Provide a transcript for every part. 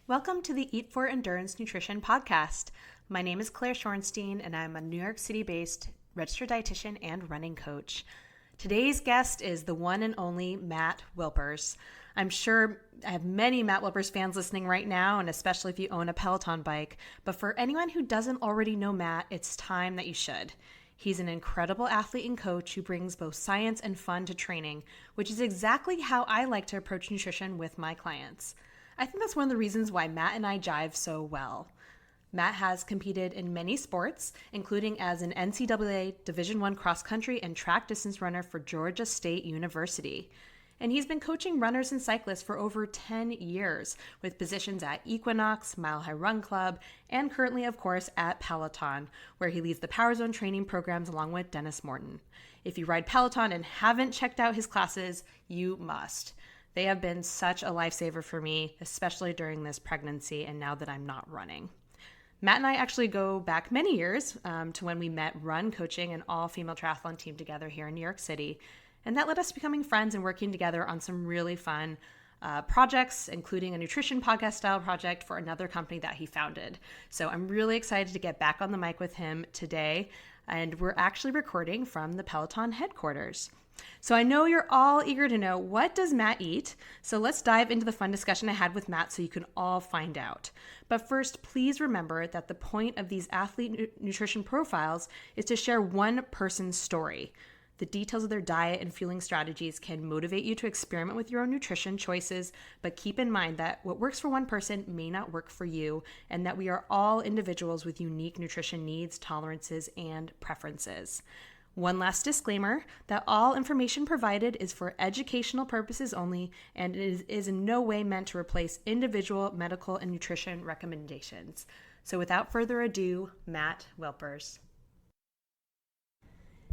Welcome to the Eat for Endurance Nutrition podcast. My name is Claire Shorenstein, and I'm a New York City-based registered dietitian and running coach. Today's guest is the one and only Matt Wilpers. I'm sure I have many Matt Wilpers fans listening right now, and especially if you own a Peloton bike. But for anyone who doesn't already know Matt, it's time that you should. He's an incredible athlete and coach who brings both science and fun to training, which is exactly how I like to approach nutrition with my clients. I think that's one of the reasons why Matt and I jive so well. Matt has competed in many sports, including as an NCAA Division I cross-country and track distance runner for Georgia State University. And he's been coaching runners and cyclists for over 10 years, with positions at Equinox, Mile High Run Club, and currently, of course, at Peloton, where he leads the Power Zone training programs along with Dennis Morton. If you ride Peloton and haven't checked out his classes, you must. They have been such a lifesaver for me, especially during this pregnancy and now that I'm not running. Matt and I actually go back many years to when we met run coaching an all-female triathlon team together here in New York City. And that led us to becoming friends and working together on some really fun projects, including a nutrition podcast style project for another company that he founded. So I'm really excited to get back on the mic with him today. And we're actually recording from the Peloton headquarters. So I know you're all eager to know, what does Matt eat? So let's dive into the fun discussion I had with Matt so you can all find out. But first, please remember that the point of these athlete nutrition profiles is to share one person's story. The details of their diet and fueling strategies can motivate you to experiment with your own nutrition choices, but keep in mind that what works for one person may not work for you, and that we are all individuals with unique nutrition needs, tolerances, and preferences. One last disclaimer that all information provided is for educational purposes only, and it is in no way meant to replace individual medical and nutrition recommendations. So without further ado, Matt Wilpers.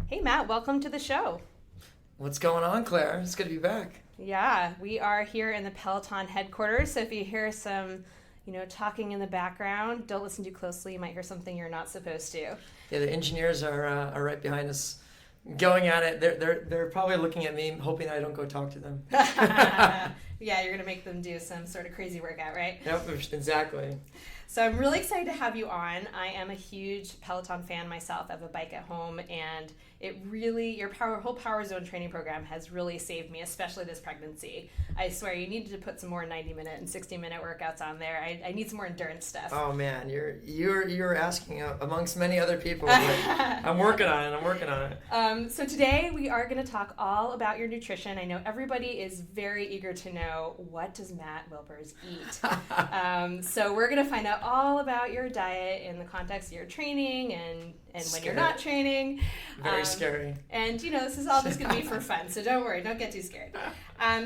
Hey Matt, welcome to the show. What's going on, Claire? It's good to be back. Yeah, we are here in the Peloton headquarters, so if you hear some talking in the background, don't listen too closely. You might hear something you're not supposed to. Yeah, the engineers are right behind us, going at it. They're probably looking at me, hoping I don't go talk to them. Yeah, you're gonna make them do some sort of crazy workout, right? Yep, exactly. So I'm really excited to have you on. I am a huge Peloton fan myself. I have a bike at home, and it really, your whole Power Zone training program has really saved me, especially this pregnancy. I swear, you needed to put some more 90-minute and 60-minute workouts on there. I need some more endurance stuff. Oh man, you're asking amongst many other people. I'm working on it. So today we are going to talk all about your nutrition. I know everybody is very eager to know, what does Matt Wilpers eat? So we're going to find out all about your diet in the context of your training and when you're not training. Very scary. And this is all just going to be for fun, so don't worry, don't get too scared.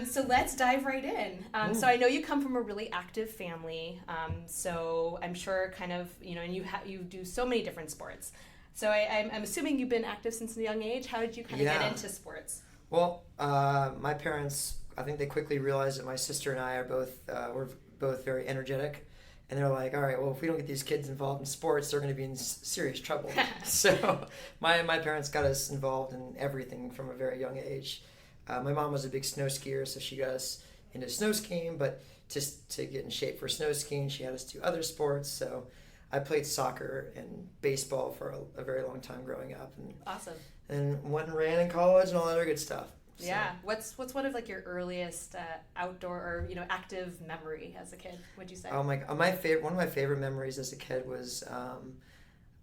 So let's dive right in. So I know you come from a really active family, so I'm sure and you do so many different sports. So I'm assuming you've been active since a young age. How did you kind of get into sports? Well, my parents, I think they quickly realized that my sister and I are were both very energetic. And they're like, all right, well, if we don't get these kids involved in sports, they're going to be in serious trouble. So my parents got us involved in everything from a very young age. My mom was a big snow skier, so she got us into snow skiing. But just to get in shape for snow skiing, she had us do other sports. So I played soccer and baseball for a very long time growing up. And, awesome. And went and ran in college and all that other good stuff. So. Yeah. What's one of your earliest outdoor or active memory as a kid? Would you say? Oh my! One of my favorite memories as a kid was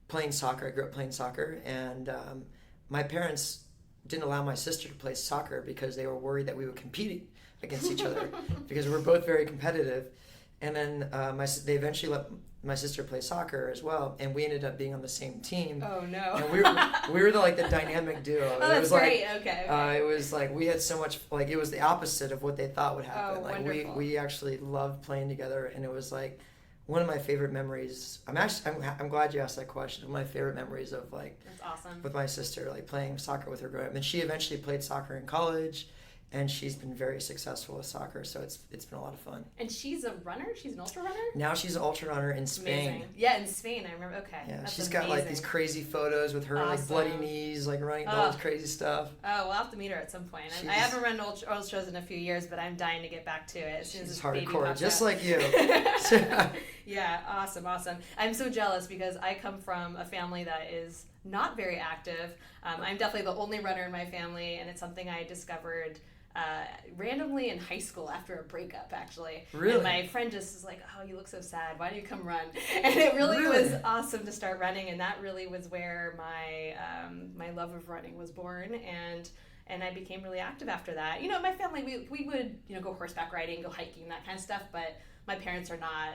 playing soccer. I grew up playing soccer, and my parents didn't allow my sister to play soccer because they were worried that we would compete against each other because we're both very competitive. And then they eventually let my sister play soccer as well, and we ended up being on the same team. Oh no! And we were the dynamic duo. Oh, that's great. Okay. It was like we had so much. Like it was the opposite of what they thought would happen. Oh, wonderful. We actually loved playing together, and it was like one of my favorite memories. I'm glad you asked that question. One of my favorite memories of that's awesome. With my sister, playing soccer with her growing up, and she eventually played soccer in college. and she's been very successful with soccer, so it's been a lot of fun. And she's a runner? She's an ultra runner? Now she's an ultra runner in Spain. Amazing. Yeah, in Spain, I remember. Okay. Yeah, That's she's amazing. got like these crazy photos with her like bloody knees, like running all this crazy stuff. Oh, we'll have to meet her at some point. I haven't run ultras in a few years, but I'm dying to get back to it as soon as this baby hardcore, pops just out. like you. Yeah, awesome. I'm so jealous because I come from a family that is not very active. I'm definitely the only runner in my family, and it's something I discovered randomly in high school after a breakup, actually. Really? And my friend just was like, oh, you look so sad. Why don't you come run? And it really was awesome to start running, and that really was where my love of running was born. And I became really active after that. You know, my family, we would, go horseback riding, go hiking, that kind of stuff, but my parents are not,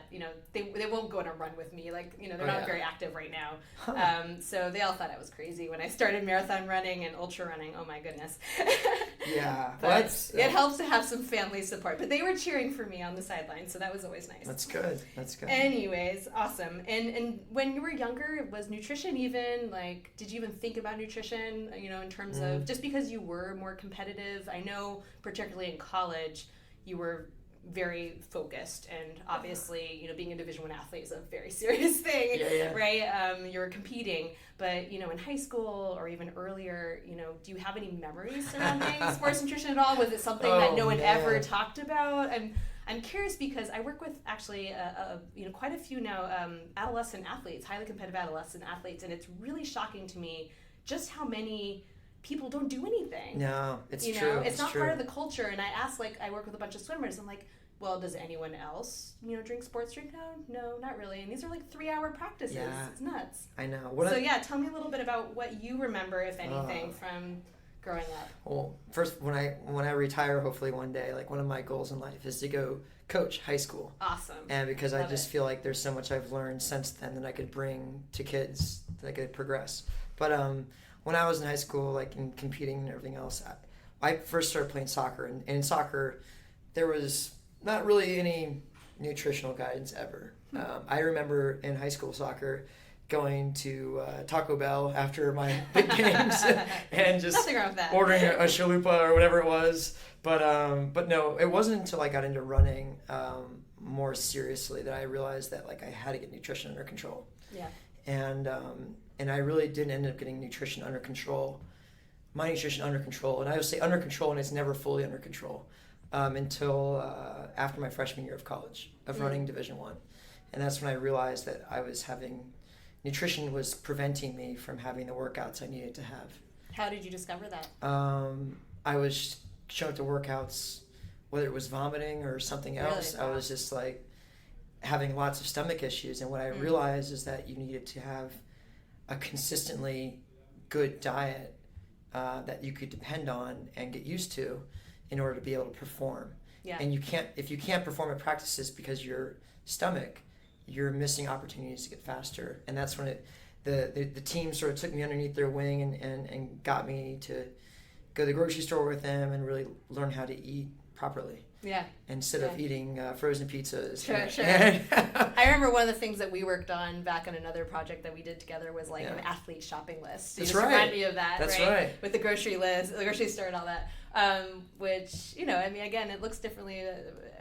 they won't go on a run with me. Like, they're not very active right now. So they all thought I was crazy when I started marathon running and ultra running. Oh my goodness. Yeah. But it helps to have some family support. But they were cheering for me on the sidelines, so that was always nice. That's good. Anyways, awesome. And when you were younger, was nutrition even, like, did you even think about nutrition, in terms of, just because you were more competitive? I know, particularly in college, you were very focused, and obviously being a Division I athlete is a very serious thing. Right? You're competing, but in high school or even earlier, do you have any memories surrounding sports nutrition at all? Was it something that no one ever talked about? I'm curious because I work with actually quite a few now adolescent athletes, highly competitive adolescent athletes, and it's really shocking to me just how many people don't do anything. No, it's true. It's not part of the culture. And I asked, I work with a bunch of swimmers. I'm like, well, does anyone else, drink sports drink? No, not really. And these are 3-hour practices. Yeah. It's nuts. I know. Tell me a little bit about what you remember, if anything, from growing up. Well, first, when I retire, hopefully one day, one of my goals in life is to go coach high school. Awesome. And because I just feel like there's so much I've learned since then that I could bring to kids that I could progress. But when I was in high school, in competing and everything else, I first started playing soccer. And in soccer, there was not really any nutritional guidance ever. I remember in high school soccer going to Taco Bell after my big games and just ordering a chalupa or whatever it was. But no, it wasn't until I got into running more seriously that I realized that I had to get nutrition under control. Yeah. And I really didn't end up getting nutrition under control. My nutrition under control, and I would say under control, and it's never fully under control until after my freshman year of college of running Division I, and that's when I realized that nutrition was preventing me from having the workouts I needed to have. How did you discover that? I was showing up to workouts, whether it was vomiting or something else. Really? I was just having lots of stomach issues, and what I realized is that you needed to have a consistently good diet that you could depend on and get used to in order to be able to perform. Yeah. And if you can't perform at practices because your stomach, you're missing opportunities to get faster. And that's when the team sort of took me underneath their wing and got me to go to the grocery store with them and really learn how to eat properly. Yeah. Instead of eating frozen pizzas. Sure. I remember one of the things that we worked on back on another project that we did together was an athlete shopping list. That's right. Remind me of that, That's right? With the grocery list, the grocery store and all that. Which, again, it looks differently.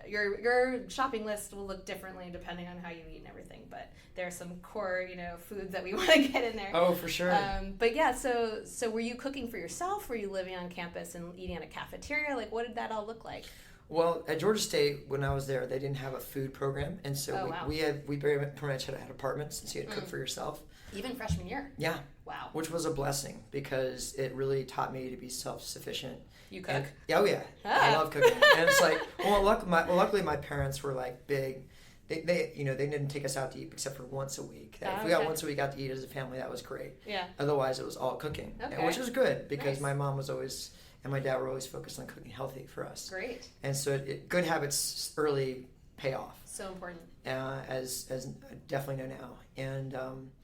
Your shopping list will look differently depending on how you eat and everything. But there are some core, foods that we want to get in there. Oh, for sure. But yeah, so were you cooking for yourself? Were you living on campus and eating at a cafeteria? What did that all look like? Well, at Georgia State, when I was there, they didn't have a food program, and so we very much had apartments, and so you had to cook for yourself. Even freshman year? Yeah. Wow. Which was a blessing because it really taught me to be self-sufficient. You cook? Yeah. I love cooking. And it's luckily my parents were big. They didn't take us out to eat except for once a week. If we got once a week out to eat as a family, that was great. Yeah. Otherwise, it was all cooking, which was good because my mom was always and my dad were always focused on cooking healthy for us. Great. And so good habits early pay off. So important. As I definitely know now. And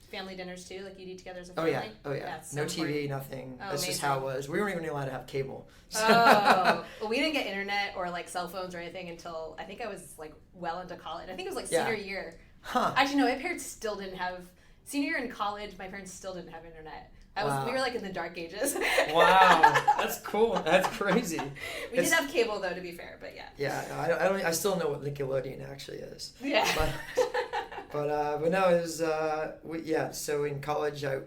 family dinners too, you eat together as a family? Oh yeah. That's no so TV, important. nothing. That's just how it was. We weren't even allowed to have cable. So. Oh. Well, we didn't get internet or cell phones or anything until I think I was well into college. I think it was senior year. Huh. Actually, no, my parents still didn't have, senior year in college, my parents still didn't have internet. We were like in the dark ages. Wow, that's cool. That's crazy. We did have cable though, to be fair, but yeah. Yeah, I still know what Nickelodeon actually is. Yeah. But no, it was So in college, I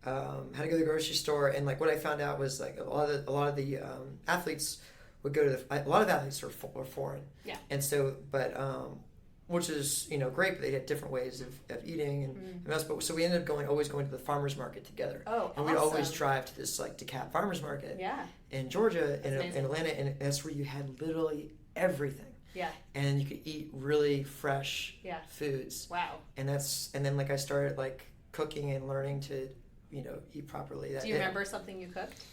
had to go to the grocery store, and like what I found out was like a lot of the athletes would go to a lot of athletes were foreign. Yeah. And so, but which is great, but they had different ways of eating and else. But so we ended up always going to the farmers market together. Oh, and we'd always drive to this like DeKalb farmers market. Yeah. In Georgia, in Atlanta, and that's where you had literally everything. Yeah. And you could eat really fresh foods. Wow. And then like I started like cooking and learning to eat properly. Do you remember something you cooked?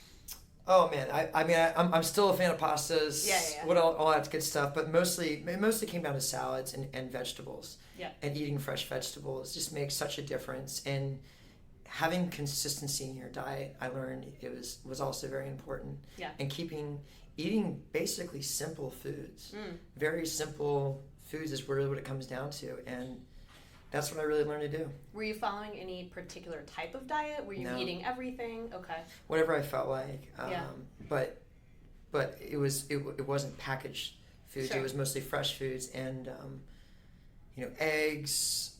Oh man, I'm still a fan of pastas. Yeah. What all that good stuff, but it mostly came down to salads and vegetables. Yeah. And eating fresh vegetables just makes such a difference. And having consistency in your diet, I learned it was also very important. Yeah. And eating basically simple foods. Very simple foods is really what it comes down to, and that's what I really learned to do. Were you following any particular type of diet? Were you eating everything? Okay. Whatever I felt like. But it wasn't packaged foods. Sure. It was mostly fresh foods and eggs,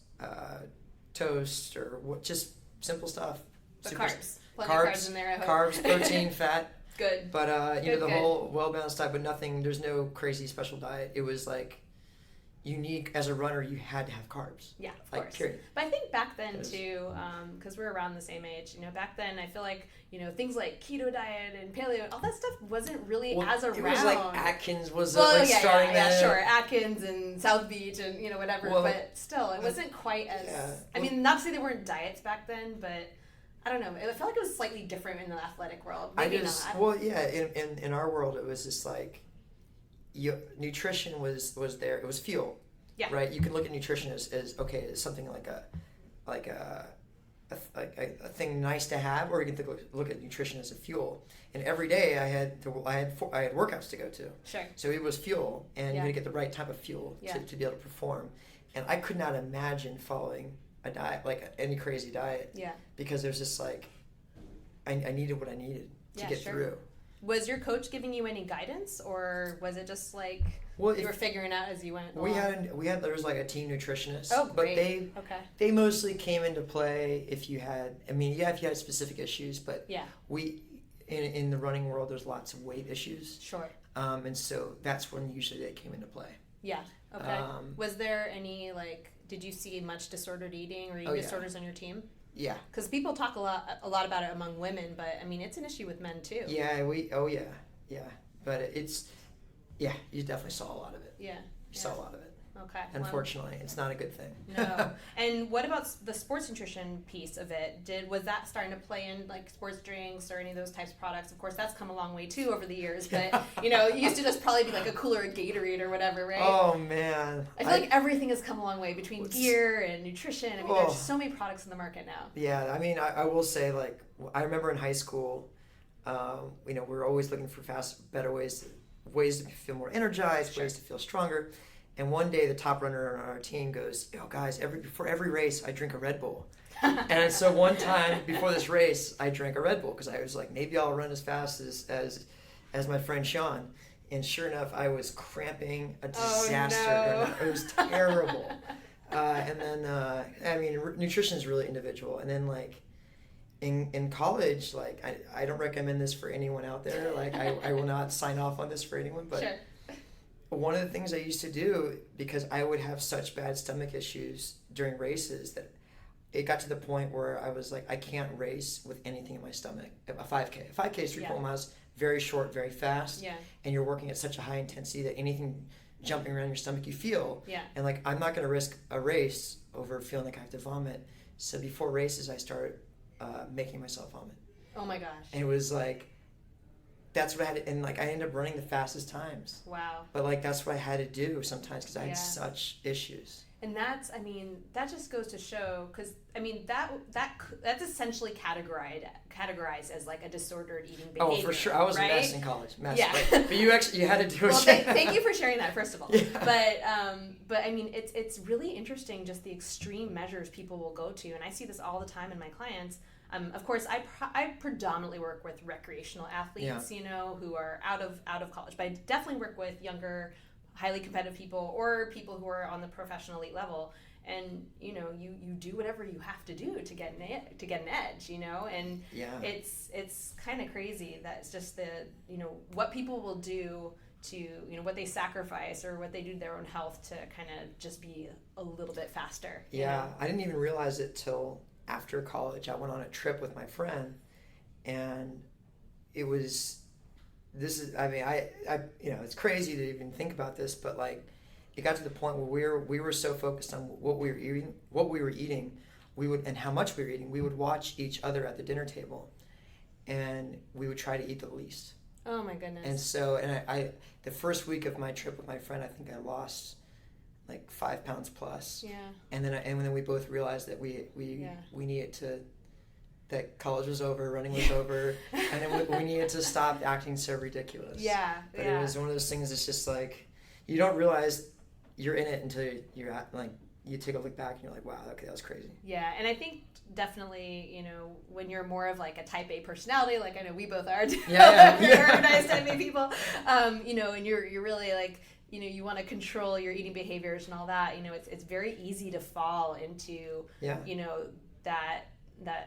toast, or just simple stuff. But carbs. Plenty of carbs in there, I hope. Carbs, protein, fat. Good. But whole well-balanced diet, but nothing. There's no crazy special diet. It was like unique as a runner. You had to have carbs. Yeah, of course. Period. But I think back then too, because we're around the same age. Back then I feel like things like keto diet and paleo, all that stuff wasn't really as around. It was like Atkins was starting that. Yeah, sure, Atkins and South Beach and whatever. But still, it wasn't quite as. Yeah. Not to say there weren't diets back then, but. I don't know. I felt like it was slightly different in the athletic world. Maybe not. Well, yeah. In our world, it was just like, nutrition was there. It was fuel. Yeah. Right. You can look at nutrition as okay, as something like a thing nice to have, or you can look at nutrition as a fuel. And every day I had workouts to go to. Sure. So it was fuel, and you had to get the right type of fuel to be able to perform. And I could not imagine following a diet, like any crazy diet. Yeah. Because there's just like, I needed what I needed to get through. Was your coach giving you any guidance, or was it just like you were figuring out as you went along? There was like a team nutritionist. Oh, great. But they mostly came into play if you had specific issues, but we in the running world there's lots of weight issues. Sure. And so that's when usually they came into play. Yeah. Okay. Was there any did you see much disordered eating or eating disorders on your team? Yeah. Because people talk a lot about it among women, but it's an issue with men too. Yeah, but you definitely saw a lot of it. Yeah. You saw a lot of it. Okay. Unfortunately, it's not a good thing. No. And what about the sports nutrition piece of it? Was that starting to play in sports drinks or any of those types of products? Of course, that's come a long way too over the years. But it used to just probably be a cooler of Gatorade or whatever, right? Oh man. I feel like everything has come a long way between gear and nutrition. There's so many products in the market now. Yeah, I will say I remember in high school, we were always looking for better ways to feel more energized, ways to feel stronger. And one day the top runner on our team goes, "Yo guys, before every race I drink a Red Bull." And so one time before this race I drank a Red Bull because I was like, maybe I'll run as fast as my friend Sean. And sure enough, I was cramping, a disaster. Oh, no. It was terrible. And then nutrition is really individual. And then in college, I don't recommend this for anyone out there. I will not sign off on this for anyone, but. Sure. One of the things I used to do, because I would have such bad stomach issues during races, that it got to the point where I was like, I can't race with anything in my stomach. A 5K. A 5K is 3.1 miles, very short, very fast. Yeah. And you're working at such a high intensity that anything jumping around your stomach you feel. Yeah. And I'm not going to risk a race over feeling like I have to vomit. So before races, I started making myself vomit. Oh my gosh. And it was that's what I had to, and I ended up running the fastest times. Wow. But that's what I had to do sometimes because I had such issues. And that just goes to show, because that's essentially categorized as a disordered eating behavior. Oh, for sure. I was a mess in college. Yeah. But you had to do it. Well, thank you for sharing that, first of all. Yeah. But it's really interesting just the extreme measures people will go to, and I see this all the time in my clients. Of course, I predominantly work with recreational athletes, who are out of college, but I definitely work with younger, highly competitive people or people who are on the professional elite level. And you do whatever you have to do to get an edge, and it's kind of crazy that it's just what people will do to what they sacrifice or what they do to their own health to kind of just be a little bit faster. I didn't even realize it till after college. I went on a trip with my friend, and it was it's crazy to even think about this, but like it got to the point where we were so focused on what we were eating, we would, and how much we were eating, we would watch each other at the dinner table, and we would try to eat the least. Oh my goodness. And so, I the first week of my trip with my friend, I think I lost like 5 pounds plus. Yeah. And then we both realized that we needed to, that college was over, running was over, and then we needed to stop acting so ridiculous. Yeah. But it was one of those things that's just like, you don't realize you're in it until you're at, like, you take a look back and you're like, wow, okay, that was crazy. Yeah, and I think definitely, when you're more of like a type A personality, like I know we both are, very organized type A people, and you're really like, you want to control your eating behaviors and all that, it's very easy to fall into, that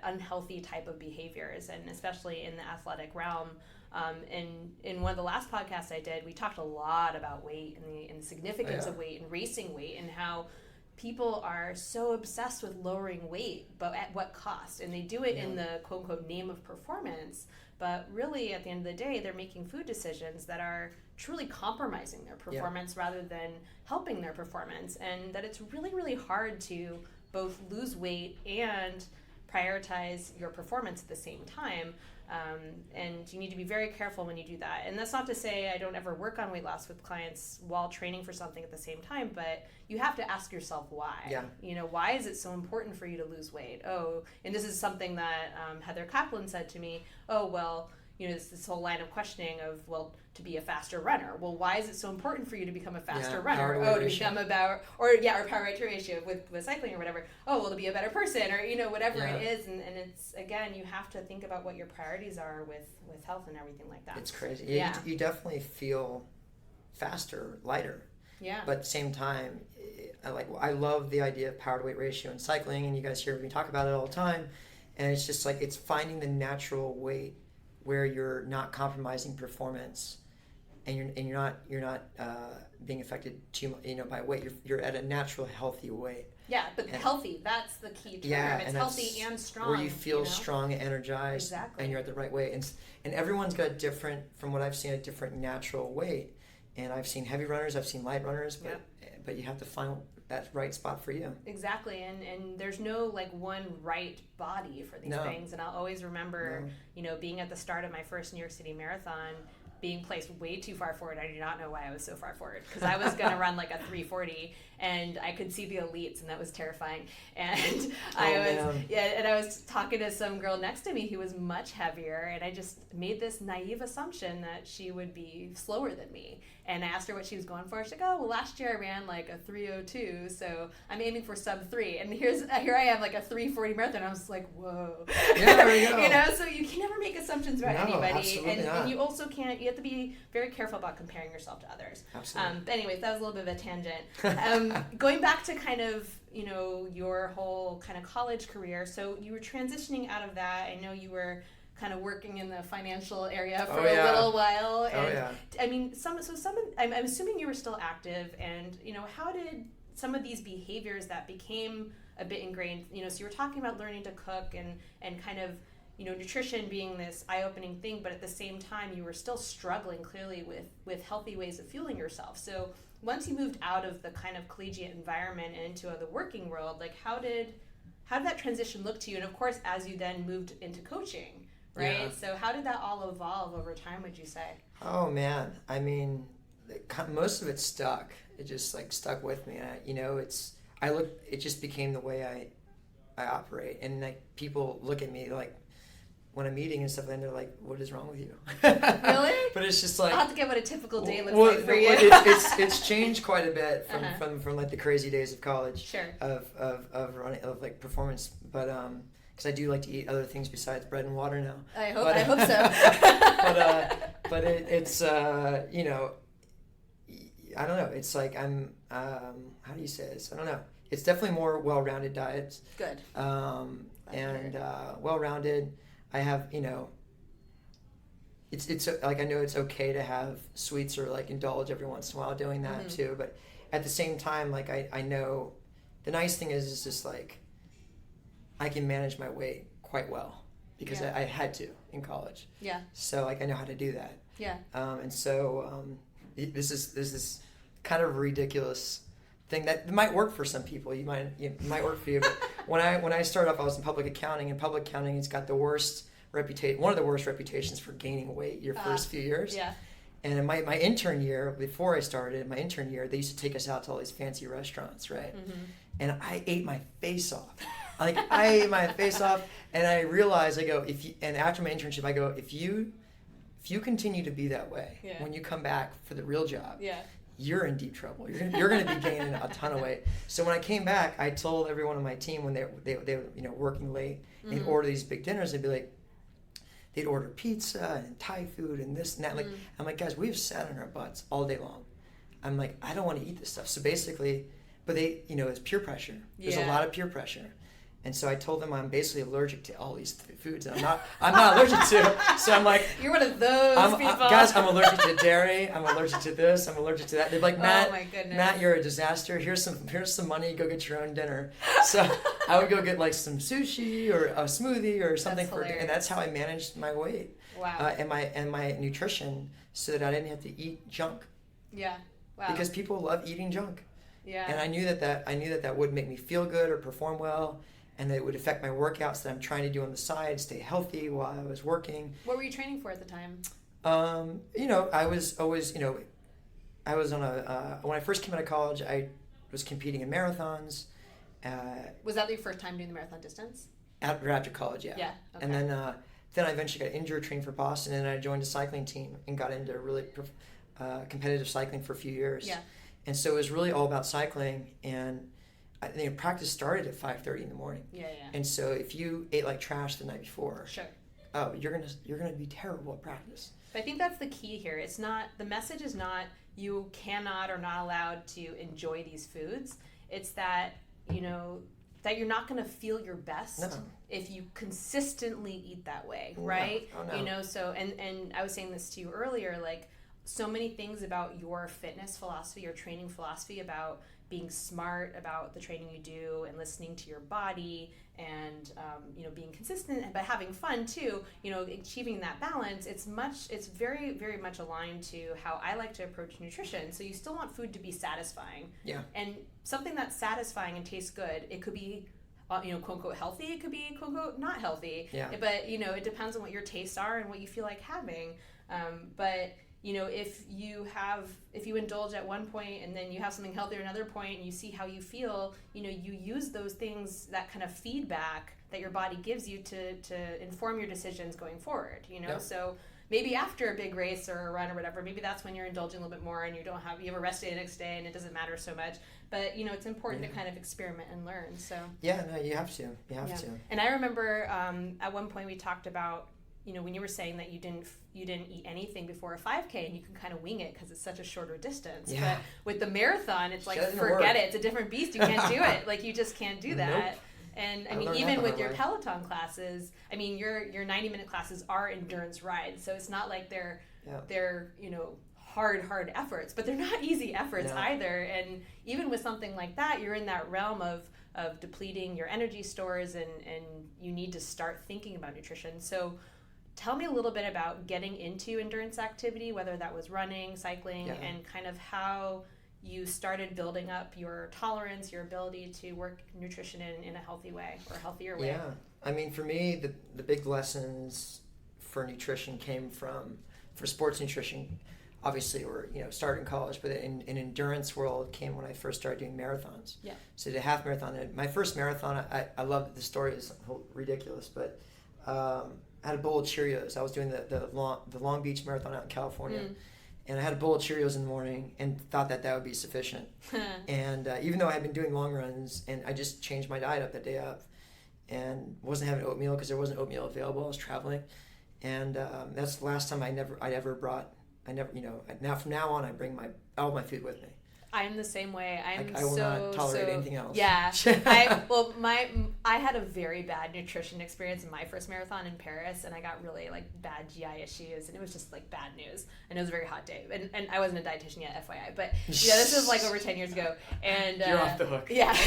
unhealthy type of behaviors, and especially in the athletic realm. In one of the last podcasts I did, we talked a lot about weight and the significance of weight and racing weight, and how people are so obsessed with lowering weight, but at what cost? And they do it in the quote-unquote name of performance, but really at the end of the day, they're making food decisions that are truly compromising their performance rather than helping their performance, and that it's really, really hard to both lose weight and prioritize your performance at the same time. And you need to be very careful when you do that. And that's not to say I don't ever work on weight loss with clients while training for something at the same time, but you have to ask yourself why. Yeah. Why is it so important for you to lose weight? Oh, and this is something that Heather Kaplan said to me, this whole line of questioning of, to be a faster runner. Well, why is it so important for you to become a faster runner? To become or power weight to ratio with cycling or whatever. To be a better person or, whatever it is. And it's, again, you have to think about what your priorities are with health and everything like that. It's crazy. Yeah. You definitely feel faster, lighter. Yeah. But at the same time, I love the idea of power to weight ratio in cycling, and you guys hear me talk about it all the time. And it's just like, it's finding the natural weight where you're not compromising performance, and you're not being affected too much, by weight. You're at a natural, healthy weight. Yeah, but healthy, that's the key term. Yeah, it's healthy and strong. Where you feel strong and energized, exactly. And you're at the right weight. And everyone's got different, from what I've seen, a different natural weight. And I've seen heavy runners, I've seen light runners, but you have to find that right spot for you. Exactly, and there's no one right body for these things. And I'll always remember, being at the start of my first New York City Marathon, being placed way too far forward. I do not know why I was so far forward, because I was going to run like a 3:40, and I could see the elites, and that was terrifying. And I was talking to some girl next to me who was much heavier, and I just made this naive assumption that she would be slower than me. And I asked her what she was going for. She's like, last year I ran like a 3:02, so I'm aiming for sub 3. And here I am, like a 3:40 marathon. I was like, whoa. Yeah, there we go. So you can never make assumptions about anybody. And you also can't, you have to be very careful about comparing yourself to others. Absolutely. But anyways, that was a little bit of a tangent. Going back to kind of, your whole kind of college career. So you were transitioning out of that. I know you were kind of working in the financial area for a little while. And I mean, I'm assuming you were still active, and, how did some of these behaviors that became a bit ingrained, so you were talking about learning to cook and kind of, nutrition being this eye-opening thing, but at the same time, you were still struggling clearly with healthy ways of fueling yourself. So once you moved out of the kind of collegiate environment and into the working world, how did that transition look to you? And of course, as you then moved into coaching, right? Yeah. So how did that all evolve over time, would you say? Oh man, I mean, most of it stuck. It just stuck with me. It just became the way I operate. And people look at me when I'm eating and stuff, and they're like, "What is wrong with you?" Really? But it's just I'll have to get what a typical day looks like for you. It's changed quite a bit from the crazy days of college. Sure. Of running, of performance. But because I do like to eat other things besides bread and water now. I hope so. It's you know, I don't know. It's like I'm how do you say this? I don't know. It's definitely more well-rounded diets. Good. Well-rounded. I have, you know, it's like I know it's okay to have sweets or like indulge every once in a while doing that too, but at the same time, like I know the nice thing is just like I can manage my weight quite well because I had to in college. Yeah. So like I know how to do that. Yeah. This is kind of a ridiculous thing that might work for some people. It might work for you. But when I started off, I was in public accounting, and public accounting has got one of the worst reputations for gaining weight your first few years. Yeah. And in my intern year, before I started, they used to take us out to all these fancy restaurants, right? Mm-hmm. And I ate my face off. And I realized, after my internship, I go, if you continue to be that way, when you come back for the real job, you're in deep trouble. You're going to be gaining a ton of weight. So when I came back, I told everyone on my team when they were working late, and they'd order these big dinners, they'd order pizza and Thai food and this and that. I'm like, guys, we've sat on our butts all day long. I'm like, I don't want to eat this stuff. So basically, but it's peer pressure. There's a lot of peer pressure. And so I told them I'm basically allergic to all these foods I'm not allergic to. So I'm like, you're one of those people. Guys, I'm allergic to dairy. I'm allergic to this. I'm allergic to that. They're like, Matt, oh my goodness. Matt, you're a disaster. Here's some money. Go get your own dinner. So I would go get like some sushi or a smoothie or something and that's how I managed my weight. Wow. And my nutrition so that I didn't have to eat junk. Yeah. Wow. Because people love eating junk. Yeah. And I knew that would make me feel good or perform well. And that it would affect my workouts that I'm trying to do on the side, stay healthy while I was working. What were you training for at the time? I was always, I was on when I first came out of college, I was competing in marathons. Was that your first time doing the marathon distance? After college, yeah. Yeah, okay. And then I eventually got injured, trained for Boston, and then I joined a cycling team and got into really competitive cycling for a few years. Yeah. And so it was really all about cycling, and practice started at 5:30 in the morning. Yeah. And so if you ate like trash the night before, sure. Oh, you're gonna be terrible at practice. But I think that's the key here. It's not, the message is not you cannot or not allowed to enjoy these foods. It's that that you're not going to feel your best if you consistently eat that way, right? No. Oh, no. So and I was saying this to you earlier, like so many things about your fitness philosophy, your training philosophy, about being smart about the training you do and listening to your body and being consistent but having fun too, achieving that balance. It's very, very much aligned to how I like to approach nutrition. So you still want food to be satisfying. Yeah. And something that's satisfying and tastes good, it could be quote unquote healthy, it could be quote unquote not healthy. Yeah. But it depends on what your tastes are and what you feel like having. But if you indulge at one point and then you have something healthier at another point and you see how you feel, you use those things, that kind of feedback that your body gives you to inform your decisions going forward, Yeah. So maybe after a big race or a run or whatever, maybe that's when you're indulging a little bit more and you have a rest day the next day and it doesn't matter so much. But, it's important to kind of experiment and learn. So yeah, no, you have to. You have to. And I remember at one point we talked about, when you were saying that you didn't eat anything before a 5K and you can kind of wing it because it's such a shorter distance. Yeah. But with the marathon, it's like, Doesn't forget work. it. It's a different beast. You can't do it. Like, you just can't do that. Nope. And I learned even that with the your hard way. Peloton classes, your 90-minute classes are endurance rides. So it's not like they're hard efforts, but they're not easy efforts either. And even with something like that, you're in that realm of depleting your energy stores and you need to start thinking about nutrition. So tell me a little bit about getting into endurance activity, whether that was running, cycling, and kind of how you started building up your tolerance, your ability to work nutrition in a healthy way or a healthier way. Yeah. For me, the big lessons for nutrition came for sports nutrition, obviously, or started in college, but in endurance world came when I first started doing marathons. Yeah. So the half marathon, my first marathon, I love the story is ridiculous, but I had a bowl of Cheerios. I was doing the Long Beach Marathon out in California. And I had a bowl of Cheerios in the morning and thought that would be sufficient. And even though I had been doing long runs, and I just changed my diet up that day up, and wasn't having oatmeal because there wasn't oatmeal available. I was traveling, and that's the last time I never brought. Now from now on I bring all my food with me. I'm the same way. I will not tolerate anything else. Yeah. I had a very bad nutrition experience in my first marathon in Paris, and I got really like bad GI issues, and it was just like bad news. And it was a very hot day, and I wasn't a dietitian yet, FYI. But yeah, this was like over 10 years ago, and you're off the hook. Yeah.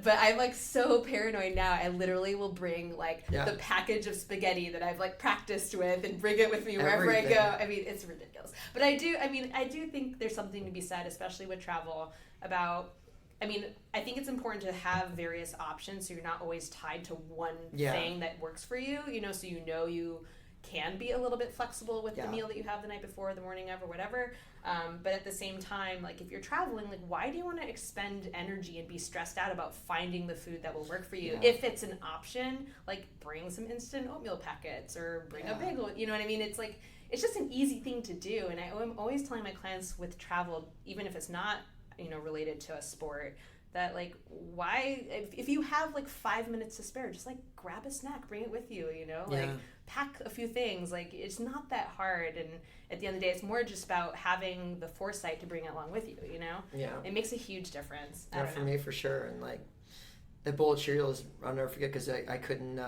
But I'm like so paranoid now. I literally will bring like the package of spaghetti that I've like practiced with and bring it with me wherever I go. I mean, it's ridiculous. But I do think there's something to be said, especially with travel, about, I think it's important to have various options so you're not always tied to one thing that works for you, so you can be a little bit flexible with the meal that you have the night before, the morning of, or whatever. But at the same time, like if you're traveling, like why do you want to expend energy and be stressed out about finding the food that will work for you? Yeah. If it's an option, like bring some instant oatmeal packets or bring a bagel, you know what I mean? It's like, it's just an easy thing to do. And I'm always telling my clients with travel, even if it's not, related to a sport, that like why if you have like 5 minutes to spare, just like grab a snack, bring it with you, like pack a few things. Like it's not that hard, and at the end of the day it's more just about having the foresight to bring it along with you. It makes a huge difference. For me, for sure. And like the bowl of Cheerios, I'll never forget, because I couldn't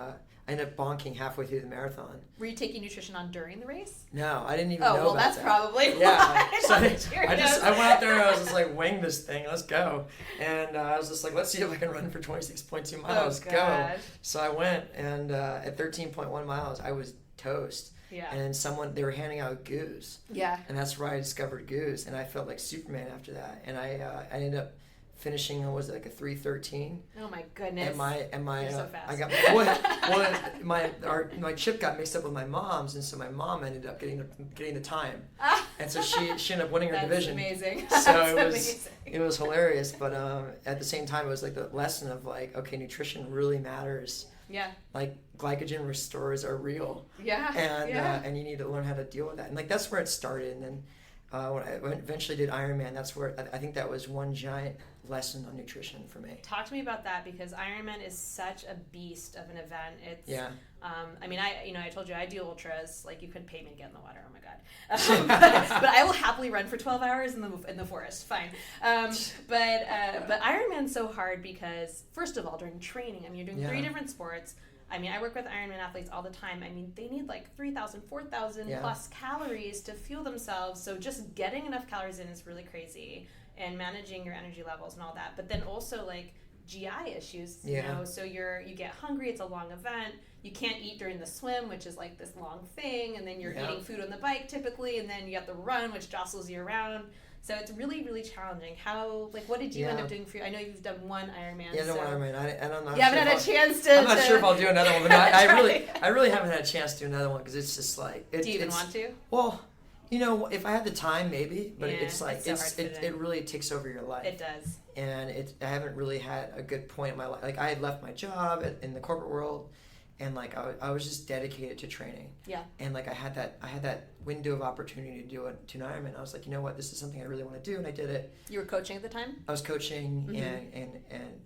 I ended up bonking halfway through the marathon. Were you taking nutrition on during the race? No, I didn't even know about that's that. Probably why. So I went out there and I was just like, wing this thing, let's go. And I was just like, let's see if I can run for 26.2 miles. Go. So I went, and at 13.1 miles, I was toast. Yeah. And they were handing out goos. Yeah. And that's where I discovered goos, and I felt like Superman after that. And I ended up finishing, what was it, like a 3:13? Oh my goodness! And my You're so fast. I got my chip got mixed up with my mom's, and so my mom ended up getting the time, and so she ended up winning her division. That's amazing. So it was hilarious, but at the same time it was like the lesson of like, okay, nutrition really matters. Yeah. Like glycogen restorers are real. Yeah. And you need to learn how to deal with that, and like that's where it started, and then. When I eventually did Ironman, that's where I think that was one giant lesson on nutrition for me. Talk to me about that, because Ironman is such a beast of an event. It's I told you I do ultras. Like you couldn't pay me to get in the water. Oh my god! But I will happily run for 12 hours in the forest. Fine. But Ironman's so hard because first of all, during training, you're doing 3 different sports. I work with Ironman athletes all the time. They need like 3,000, 4,000 plus calories to fuel themselves. So just getting enough calories in is really crazy, and managing your energy levels and all that. But then also like GI issues, so you get hungry. It's a long event. You can't eat during the swim, which is like this long thing. And then you're eating food on the bike typically. And then you have to run, which jostles you around. So it's really, really challenging. What did you end up doing for you? I know you've done one Ironman. Yeah, one Ironman. I'm not. You haven't had a chance to. I'm not sure if I'll do another one, but I really haven't had a chance to do another one, because it's just like. Do you even want to? Well, if I had the time, maybe, but it's like it really takes over your life. It does. And I haven't really had a good point in my life. Like I had left my job in the corporate world. And like I was just dedicated to training. Yeah. And like I had that window of opportunity to do an Ironman. I was like, you know what, this is something I really want to do, and I did it. You were coaching at the time? I was coaching and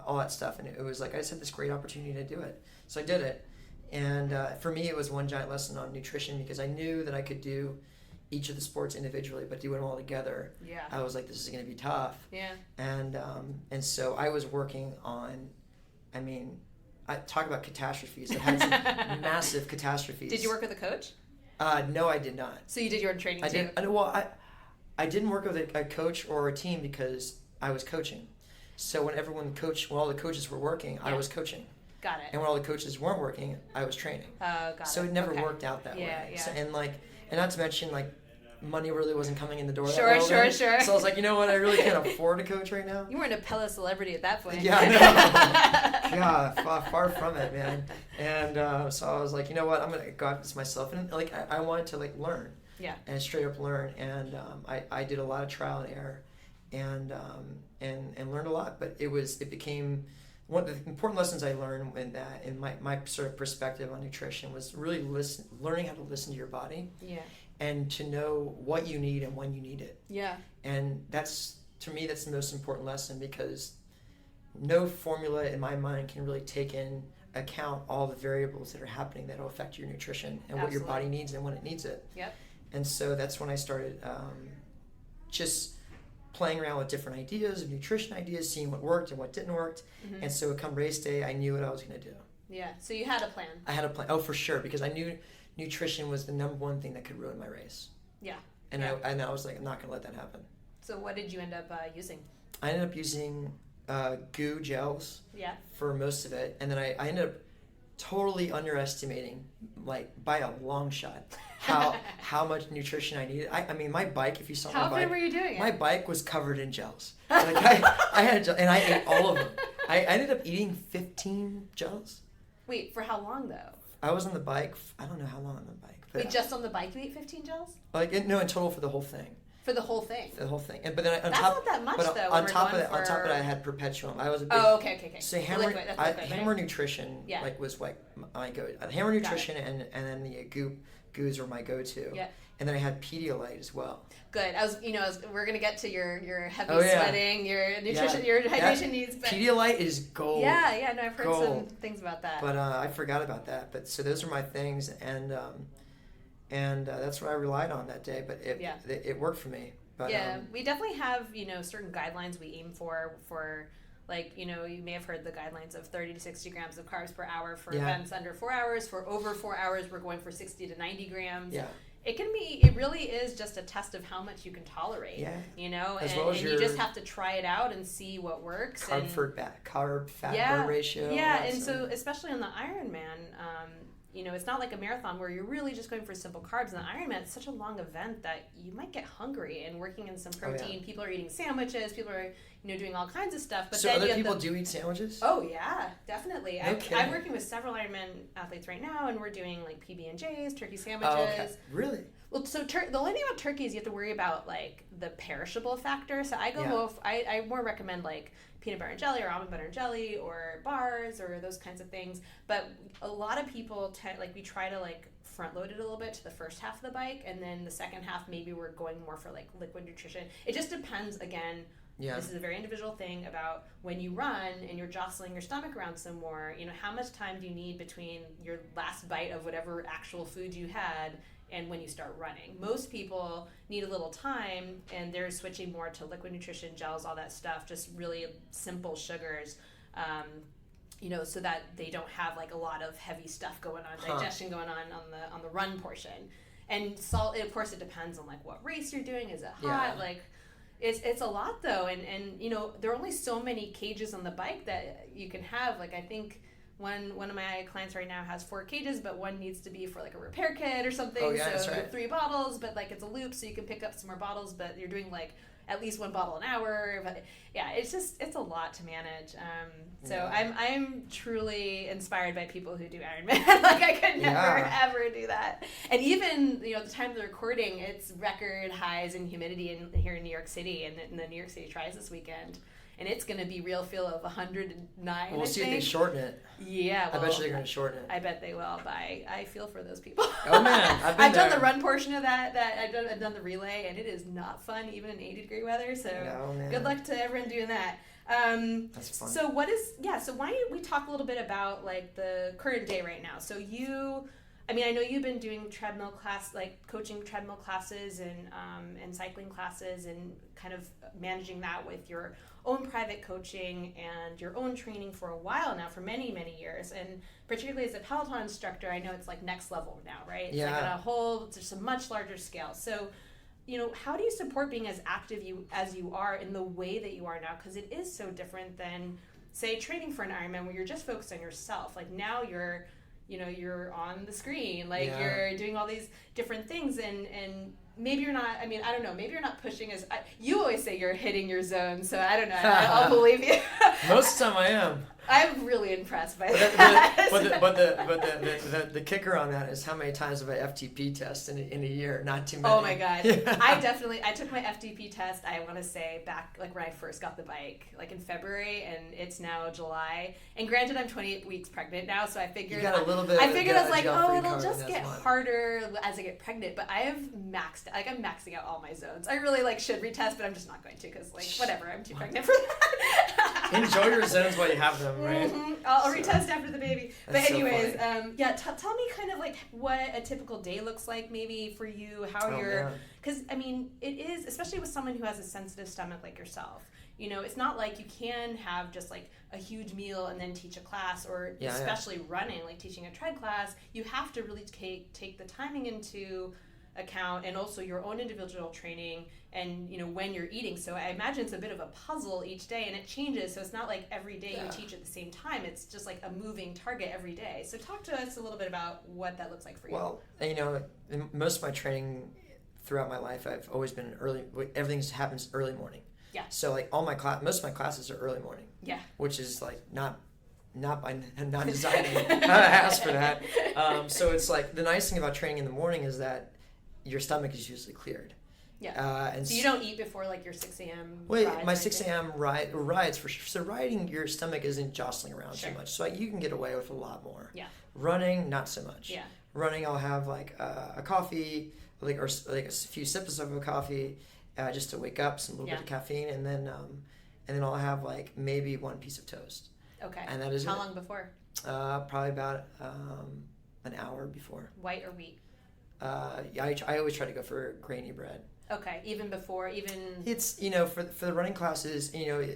all that stuff, and it was like I just had this great opportunity to do it, so I did it. And for me, it was one giant lesson on nutrition, because I knew that I could do each of the sports individually, but do them all together. Yeah. I was like, this is going to be tough. Yeah. And so I was working on, I talk about catastrophes. I've had some massive catastrophes. Did you work with a coach? No, I did not. So you did your own training too? I didn't work with a coach or a team, because I was coaching. So when all the coaches were working, I was coaching. Got it. And when all the coaches weren't working, I was training. Got it. So it never worked out that way. Yeah. So, and not to mention money really wasn't coming in the door. Sure. So I was like, you know what? I really can't afford a coach right now. You weren't a Peloton celebrity at that point. Yeah, I know. God, far from it, man. And so I was like, you know what? I'm gonna go after this myself, and I wanted to learn. Yeah. And straight up learn, and I did a lot of trial and error, and learned a lot. But it became one of the important lessons I learned in my sort of perspective on nutrition was really learning how to listen to your body. Yeah. And to know what you need and when you need it. Yeah. And to me, that's the most important lesson, because no formula in my mind can really take in account all the variables that are happening that will affect your nutrition and what your body needs and when it needs it. Yep. And so that's when I started just playing around with different ideas of nutrition ideas, seeing what worked and what didn't work. And so come race day, I knew what I was going to do. Yeah. So you had a plan. I had a plan. Oh, for sure, because I knew nutrition was the number one thing that could ruin my race. Yeah. And I was like, I'm not going to let that happen. So what did you end up using? I ended up using goo gels for most of it, and then I ended up totally underestimating, like by a long shot, how much nutrition I needed. I mean, my bike, if you saw my bike, how often were you doing it? My bike was covered in gels. Like I had, and I ate all of them. I ended up eating 15 gels. Wait, for how long though? I was on the bike. I don't know how long on the bike. But wait, just on the bike you ate 15 gels? Like no, in total for the whole thing. For the whole thing. The whole thing, but then that's not that much though. On top of it, I had Perpetuum. I was a big. Oh, okay. So Hammer Nutrition, like was like my go. Hammer Nutrition and then the goos were my go-to. Yeah. And then I had Pedialyte as well. Good. We're gonna get to your heavy sweating, your nutrition, your hydration needs. But Pedialyte is gold. Yeah. No, I've heard some things about that. But I forgot about that. But so those are my things, and that's what I relied on that day. But it worked for me. But, we definitely have certain guidelines we aim for. Like, you may have heard the guidelines of 30 to 60 grams of carbs per hour for events under 4 hours. For over 4 hours, we're going for 60 to 90 grams. Yeah. It really is just a test of how much you can tolerate. Yeah. As and you just have to try it out and see what works. Carb fat burn ratio. Yeah, and so especially on the Ironman, it's not like a marathon where you're really just going for simple carbs. In the Ironman, it's such a long event that you might get hungry and working in some protein. People are eating sandwiches. People are, doing all kinds of stuff. But so then other people do eat sandwiches? Oh, yeah, definitely. I'm working with several Ironman athletes right now, and we're doing like PB&Js, turkey sandwiches. Oh, okay. Really? Well, so the only thing about turkey is you have to worry about like the perishable factor. So I more recommend like peanut butter and jelly or almond butter and jelly or bars or those kinds of things. But a lot of people we try to like front load it a little bit to the first half of the bike, and then the second half maybe we're going more for like liquid nutrition. It just depends again. Yeah. This is a very individual thing about when you run and you're jostling your stomach around some more, how much time do you need between your last bite of whatever actual food you had and when you start running. Most people need a little time, and they're switching more to liquid nutrition, gels, all that stuff, just really simple sugars, so that they don't have like a lot of heavy stuff going on, digestion going on the run portion. And salt, of course, it depends on like what race you're doing. Is it hot? Like it's a lot though, and there are only so many cages on the bike that you can have. Like I think one of my clients right now has 4 cages, but one needs to be for like a repair kit or something. Oh, yeah, so that's right. 3 bottles, but like it's a loop, so you can pick up some more bottles, but you're doing like at least 1 bottle an hour. But yeah, it's a lot to manage. I'm truly inspired by people who do Ironman. Like I could never ever do that. And even the time of the recording, it's record highs in humidity here in New York City, and in the New York City Tries this weekend. And it's going to be real feel of 109. We'll see if they shorten it. Yeah. I bet you they're going to shorten it. I bet they will, but I feel for those people. Oh, man. I've done the run portion of that I've done the relay, and it is not fun, even in 80-degree weather. So good luck to everyone doing that. That's fun. So so why don't we talk a little bit about like the current day right now? So I know you've been doing treadmill class, like coaching treadmill classes and cycling classes, and kind of managing that with your own private coaching and your own training for a while now, for many, many years. And particularly as a Peloton instructor, I know it's like next level now, right? It's like on just a much larger scale. So, how do you support being as active as you are in the way that you are now? Because it is so different than, say, training for an Ironman where you're just focused on yourself. Like now you're on the screen, like you're doing all these different things, and maybe you're not, I don't know, maybe you're not pushing as, you always say you're hitting your zone, so I don't know, I'll believe you. Most of the time I am. I'm really impressed by that. But the kicker on that is how many times have I FTP test in a year? Not too many. Oh my God. I took my FTP test, I want to say back like when I first got the bike, like in February, and it's now July. And granted, I'm 28 weeks pregnant now, so I figured I was like, it'll just get harder as I get pregnant. But I have I'm maxing out all my zones. I really should retest, but I'm just not going to because whatever, I'm too pregnant for that. Enjoy your zones while you have them, right? I'll retest after the baby. But anyways, so tell me kind of like what a typical day looks like maybe for you, how you're, because I mean, it is, especially with someone who has a sensitive stomach like yourself, you know, it's not like you can have just like a huge meal and then teach a class, or especially running, like teaching a tread class. You have to really take the timing into account, and also your own individual training, and you know when you're eating. So I imagine it's a bit of a puzzle each day, and it changes. So it's not like every day you teach at the same time. It's just like a moving target every day. So talk to us a little bit about what that looks like for you. Well, you know, in most of my training throughout my life, I've always been everything happens early morning. Yeah. So like most of my classes are early morning. Yeah. Which is like not by not designing. I asked for that. So it's like the nice thing about training in the morning is that your stomach is usually cleared. Yeah. And so you don't eat before like your 6 a.m. Wait, my 6 a.m. rides for sure. So riding, your stomach isn't jostling around sure. so much. So you can get away with a lot more. Yeah. Running, not so much. Yeah. Running, I'll have like a coffee, or like a few sips of a coffee, just to wake up, some little bit of caffeine, and then I'll have like maybe one piece of toast. Okay. And that is how long before? Probably about an hour before. White or wheat? I always try to go for grainy bread. Okay, even before, it's, you know, for the running classes, you know,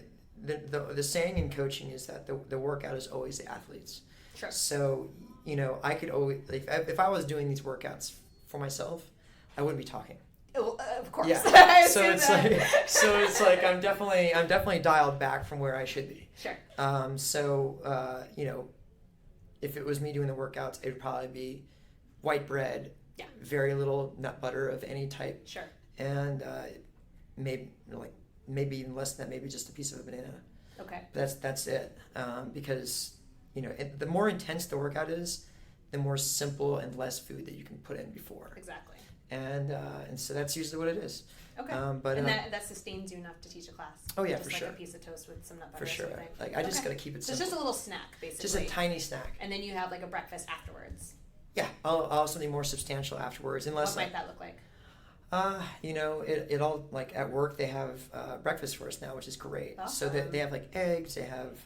the saying in coaching is that the workout is always the athlete's. Sure. So, you know, I could always, like, if I was doing these workouts for myself, I wouldn't be talking. Well, of course. Yeah. so it's like I'm definitely dialed back from where I should be. Sure. You know, if it was me doing the workouts, it would probably be white bread. Yeah. Very little nut butter of any type. Sure. And maybe even less than that, maybe just a piece of a banana. Okay. That's it. Because, you know, the more intense the workout is, the more simple and less food that you can put in before. Exactly. And so that's usually what it is. Okay. And that sustains you enough to teach a class. Oh yeah, just for like sure. A piece of toast with some nut butter. For sure. Like I just gotta keep it simple. So it's just a little snack, basically. Just a tiny snack. And then you have like a breakfast afterwards. Yeah, I'll have something more substantial afterwards. Unless what might that look like? You know, it all, like at work they have breakfast for us now, which is great. Awesome. So they have like eggs. They have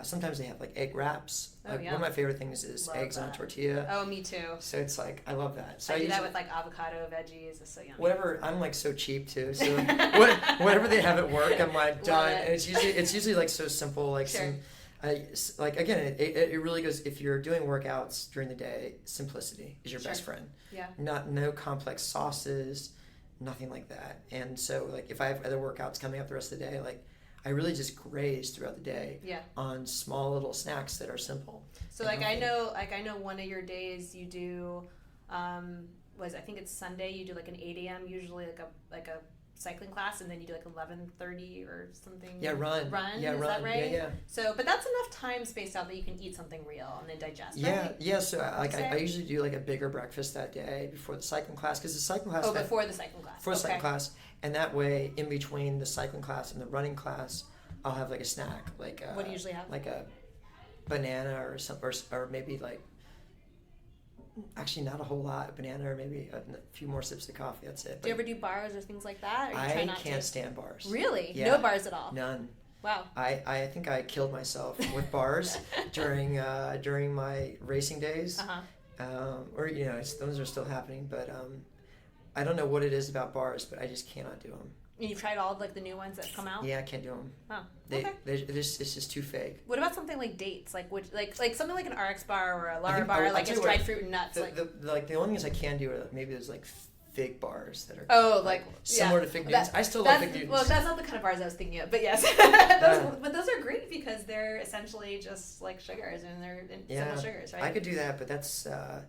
sometimes they have like egg wraps. Oh, yeah. One of my favorite things is eggs on a tortilla. Oh, me too. So it's like I love that. So I do that with like avocado veggies. It's so yummy. Whatever. I'm like so cheap too. So whatever they have at work, I'm like done. And it's usually like so simple. Like sure. Like again, it really goes. If you're doing workouts during the day, simplicity is your best friend. Yeah. No complex sauces, nothing like that. And so like if I have other workouts coming up the rest of the day, like I really just graze throughout the day. Yeah. On small little snacks that are simple. So like I know one of your days you do, I think it's Sunday. You do like an 8 a.m. usually like a cycling class, and then you do like 11:30 or something. Yeah, run. Yeah, is that right? Yeah. So, but that's enough time spaced out that you can eat something real and then digest. Yeah, right? yeah. So I usually do like a bigger breakfast that day before the cycling class, because the cycling class. Before the cycling class. Before the cycling class, and that way in between the cycling class and the running class, I'll have like a snack, like what do you usually have? Like a banana or something, or maybe like. Actually, not a whole lot. Banana, or maybe a few more sips of coffee. That's it. Do you ever do bars or things like that? Or I can't stand bars. Really? Yeah. No bars at all? None. Wow. I think I killed myself with bars during my racing days. Or you know, those are still happening. But I don't know what it is about bars, but I just cannot do them. And you've tried all of like the new ones that come out? Yeah, I can't do them. Oh, it's just too fake. What about something like dates? Like something like an RX bar or a Lara bar, like it's dried fruit and nuts. The only things I can do are maybe there's like fig bars that are similar to fig Newtons. I still love fig Newtons. Well, that's not the kind of bars I was thinking of, but yes. But those are great because they're essentially just like sugars, and they're simple sugars, right? I could do that, but that's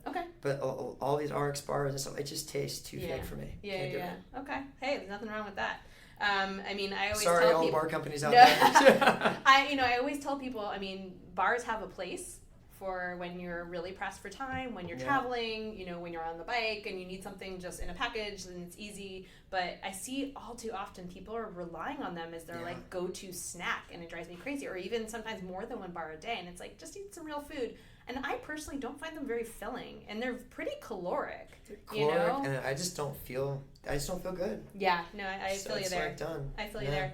okay. But all these RX bars and stuff, it just tastes too fake for me. Yeah. Okay. Hey, there's nothing wrong with that. I mean, I always sorry, tell all people, bar companies out there. I always tell people, I mean, bars have a place for when you're really pressed for time, when you're traveling, you know, when you're on the bike and you need something just in a package and it's easy. But I see all too often people are relying on them as their like go-to snack, and it drives me crazy. Or even sometimes more than one bar a day, and it's like, just eat some real food. And I personally don't find them very filling, and they're pretty caloric. You know? And I just don't feel good. Yeah, no, I feel you there. Like done. I feel you there.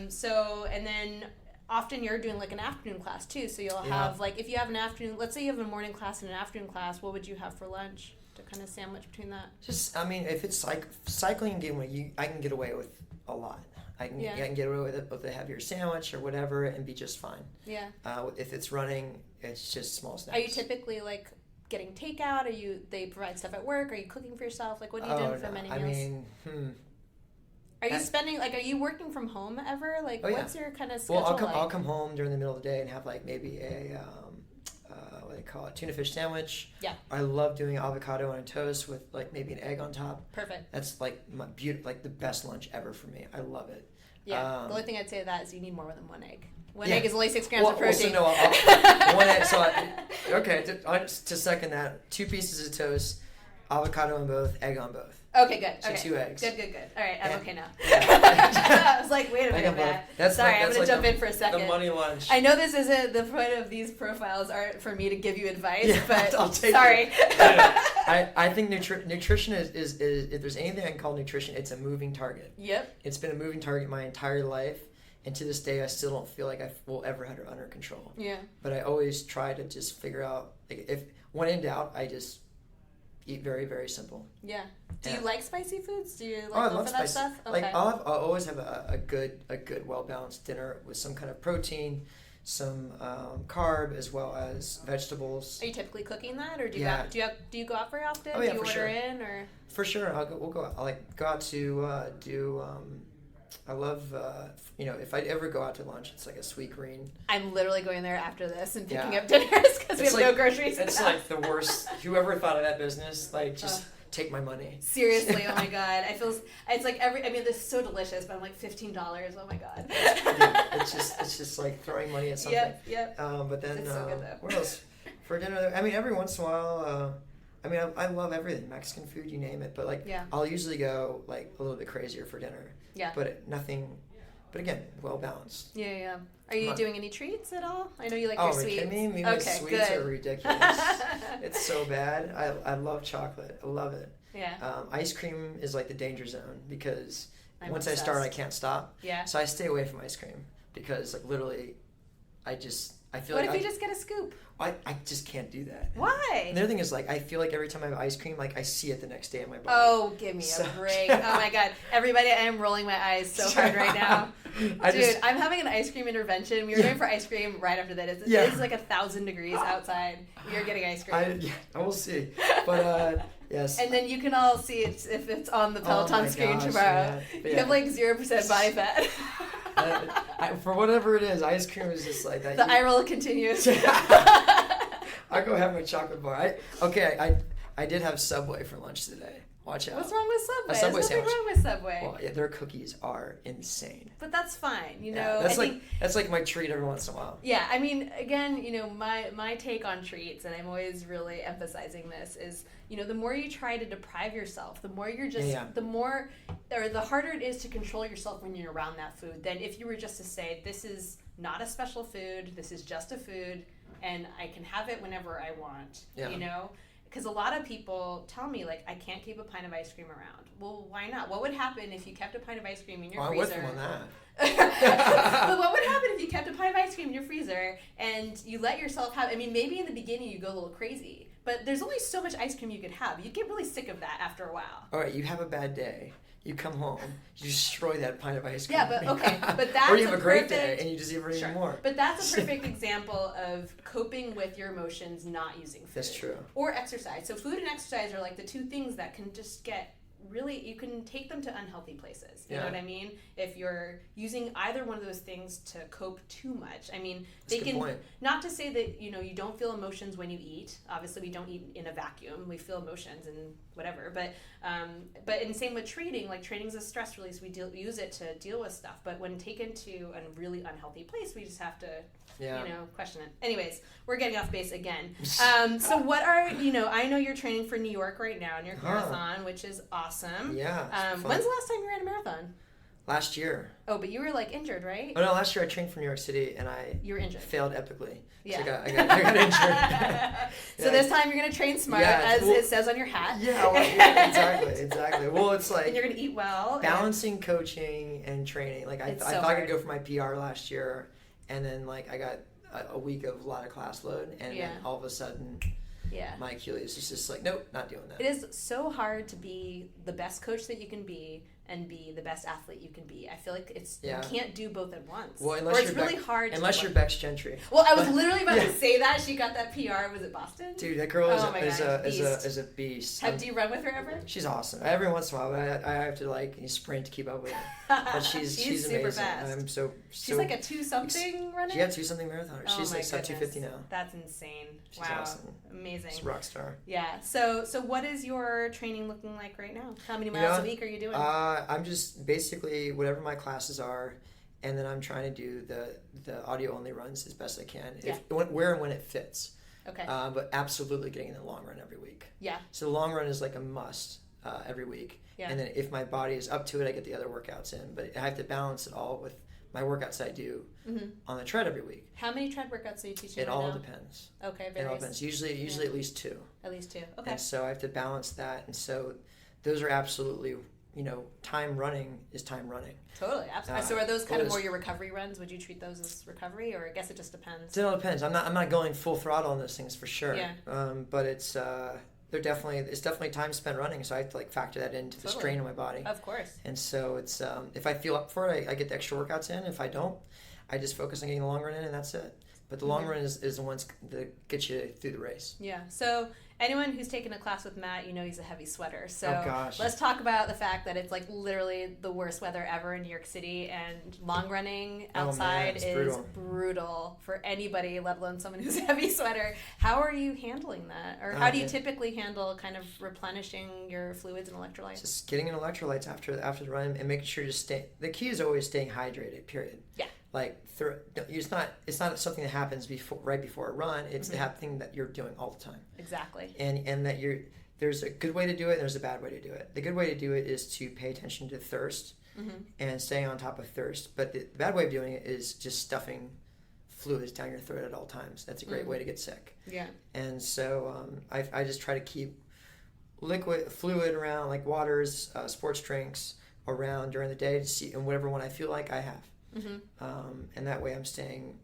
So, and then often you're doing like an afternoon class too, so you'll have like, if you have an afternoon, let's say you have a morning class and an afternoon class, what would you have for lunch to kind of sandwich between that? Just, I mean, if it's cycling, I can get away with a lot. I can get away with a heavier sandwich or whatever and be just fine. Yeah. If it's running, it's just small snacks. Are you typically like getting takeout? They provide stuff at work? Are you cooking for yourself? Like, what are you doing for many meals? I mean, are you working from home ever? Like, what's your kind of schedule I'll come home during the middle of the day and have like maybe a, what do they call it, tuna fish sandwich. Yeah. I love doing avocado on a toast with like maybe an egg on top. Perfect. That's like like the best lunch ever for me. I love it. Yeah. The only thing I'd say to that is you need more than one egg. One egg is only 6 grams of protein. One egg. To second that, 2 pieces of toast, avocado on both, egg on both. Okay, good. So 2 eggs. Good. All right, I'm okay now. I was like, wait a minute, Matt. Sorry, I'm going to jump in for a second. The money lunch. I know this isn't the point of these profiles aren't for me to give you advice, but I'll take sorry. I think nutrition is if there's anything I can call nutrition, it's a moving target. Yep. It's been a moving target my entire life. And to this day, I still don't feel like I will ever have it under control. Yeah. But I always try to just figure out, like, if when in doubt, I just eat very, very simple. Yeah. Do you like spicy foods? Do you like love that stuff? Okay. Like I'll always have a good well balanced dinner with some kind of protein, some carb, as well as vegetables. Are you typically cooking that, or do you go out very often? Oh, yeah, do you order sure. in, or? For sure, we'll go out. I like go out to do. I love, if I ever go out to lunch, it's like a Sweetgreen. I'm literally going there after this and picking up dinners because we have no groceries. It's like the worst. Whoever thought of that business, like, just take my money. Seriously, oh my God. It's like this is so delicious, but I'm like $15. Oh my God. It's just like throwing money at something. Yep. But then, it's so good though. What else? For dinner, I mean, every once in a while, I love everything, Mexican food, you name it. But like, I'll usually go like a little bit crazier for dinner. Yeah. But again, well balanced. Yeah. Are you doing any treats at all? I know you like your sweets. Oh, are you kidding me? My sweets are ridiculous. It's so bad. I love chocolate. I love it. Yeah. Ice cream is like the danger zone because once I start, I can't stop. Yeah. So I stay away from ice cream because like literally, I feel like. What if you just get a scoop? I just can't do that. Why? And the other thing is, like, I feel like every time I have ice cream, like, I see it the next day in my body. Oh, give me a break. Oh, my God. Everybody, I am rolling my eyes so hard right now. I'm having an ice cream intervention. We were going for ice cream right after that. It's like 1,000 degrees outside. We are getting ice cream. I will see. But, yes. And then you can all see it if it's on the Peloton screen tomorrow. Yeah. You have, like, 0% body fat. For whatever it is, ice cream is just like that. The eye roll continues. I go have my chocolate bar. I did have Subway for lunch today. Watch out. What's wrong with Subway? A Subway There's nothing wrong with Subway. Well, yeah, their cookies are insane. But that's fine, That's like my treat every once in a while. Yeah, I mean, again, my take on treats, and I'm always really emphasizing this, is, the more you try to deprive yourself, the more you're just, the harder it is to control yourself when you're around that food than if you were just to say, this is not a special food, this is just a food, and I can have it whenever I want, Because a lot of people tell me, like, I can't keep a pint of ice cream around. Well, why not? What would happen if you kept a pint of ice cream in your freezer? I'm with them on that. But what would happen if you kept a pint of ice cream in your freezer and you let yourself have, maybe in the beginning you go a little crazy, but there's only so much ice cream you could have. You'd get really sick of that after a while. All right, you have a bad day. You come home, you destroy that pint of ice cream. Yeah, but that's or you have a great day and you just eat even more. But that's a perfect example of coping with your emotions, not using food. That's true. Or exercise. So food and exercise are like the two things that can just get really, you can take them to unhealthy places. You know what I mean? If you're using either one of those things to cope too much. They can, not to say that, you don't feel emotions when you eat. Obviously, we don't eat in a vacuum. We feel emotions, and whatever. But in same with training, like training's a stress release. We use it to deal with stuff. But when taken to a really unhealthy place, we just have to, question it. Anyways, we're getting off base again. So what are, I know you're training for New York right now in your marathon, which is awesome. Yeah. When's the last time you ran a marathon? Last year. Oh, but you were like injured, right? Oh no, last year I trained for New York City and you were injured. Failed epically. Yeah. So I got injured. So this time you're gonna train smart, it says on your hat. Exactly. Well, it's like, and you're gonna eat well. Balancing coaching and training. Like I thought I could go for my PR last year, and then like I got a week of a lot of class load, and then all of a sudden. Yeah. My Achilles is just like, nope, not doing that. It is so hard to be the best coach that you can be and be the best athlete you can be. I feel like you can't do both at once. Well, unless you're Bex Gentry. Well, I was literally about to say that. She got that PR. Was it Boston? Dude, that girl is a beast. Do you run with her ever? She's awesome. Every once in a while, I have to sprint to keep up with her. But she's super amazing. fast. She's like a 2-something runner? Yeah, 2-something marathoner. She's like sub 250 now. That's insane. She's awesome. Amazing. She's a rock star. Yeah. So what is your training looking like right now? How many miles a week are you doing? I'm just basically whatever my classes are, and then I'm trying to do the audio only runs as best I can, where and when it fits. Okay. But absolutely getting in the long run every week. Yeah. So the long run is like a must every week. Yeah. And then if my body is up to it, I get the other workouts in. But I have to balance it all with my workouts I do on the tread every week. How many tread workouts are you teaching? It all depends. Okay, It all depends. Usually at least 2. At least 2. Okay. And so I have to balance that, and so those are absolutely. Time running is time running. Totally, absolutely. So are those kind of more your recovery runs? Would you treat those as recovery, or I guess it just depends? It all depends. I'm not going full throttle on those things for sure. Yeah. But it's definitely time spent running, so I have to factor that into the strain on my body. Of course. And so it's if I feel up for it, I get the extra workouts in. If I don't, I just focus on getting the long run in, and that's it. But the long run is the ones that get you through the race. Yeah. So anyone who's taken a class with Matt, he's a heavy sweater. So gosh. Let's talk about the fact that it's literally the worst weather ever in New York City, and long running outside is brutal for anybody, let alone someone who's a heavy sweater. How are you handling that? Or how do you typically handle kind of replenishing your fluids and electrolytes? Just getting in electrolytes after the run and making sure the key is always staying hydrated, period. Yeah. It's not something that happens right before a run. It's the thing that you're doing all the time. Exactly. And that there's a good way to do it and there's a bad way to do it. The good way to do it is to pay attention to thirst and staying on top of thirst. But the bad way of doing it is just stuffing fluids down your throat at all times. That's a great way to get sick. Yeah. And so I just try to keep fluid around, like waters, sports drinks around during the day to see, and whatever one I feel like I have. And that way I'm staying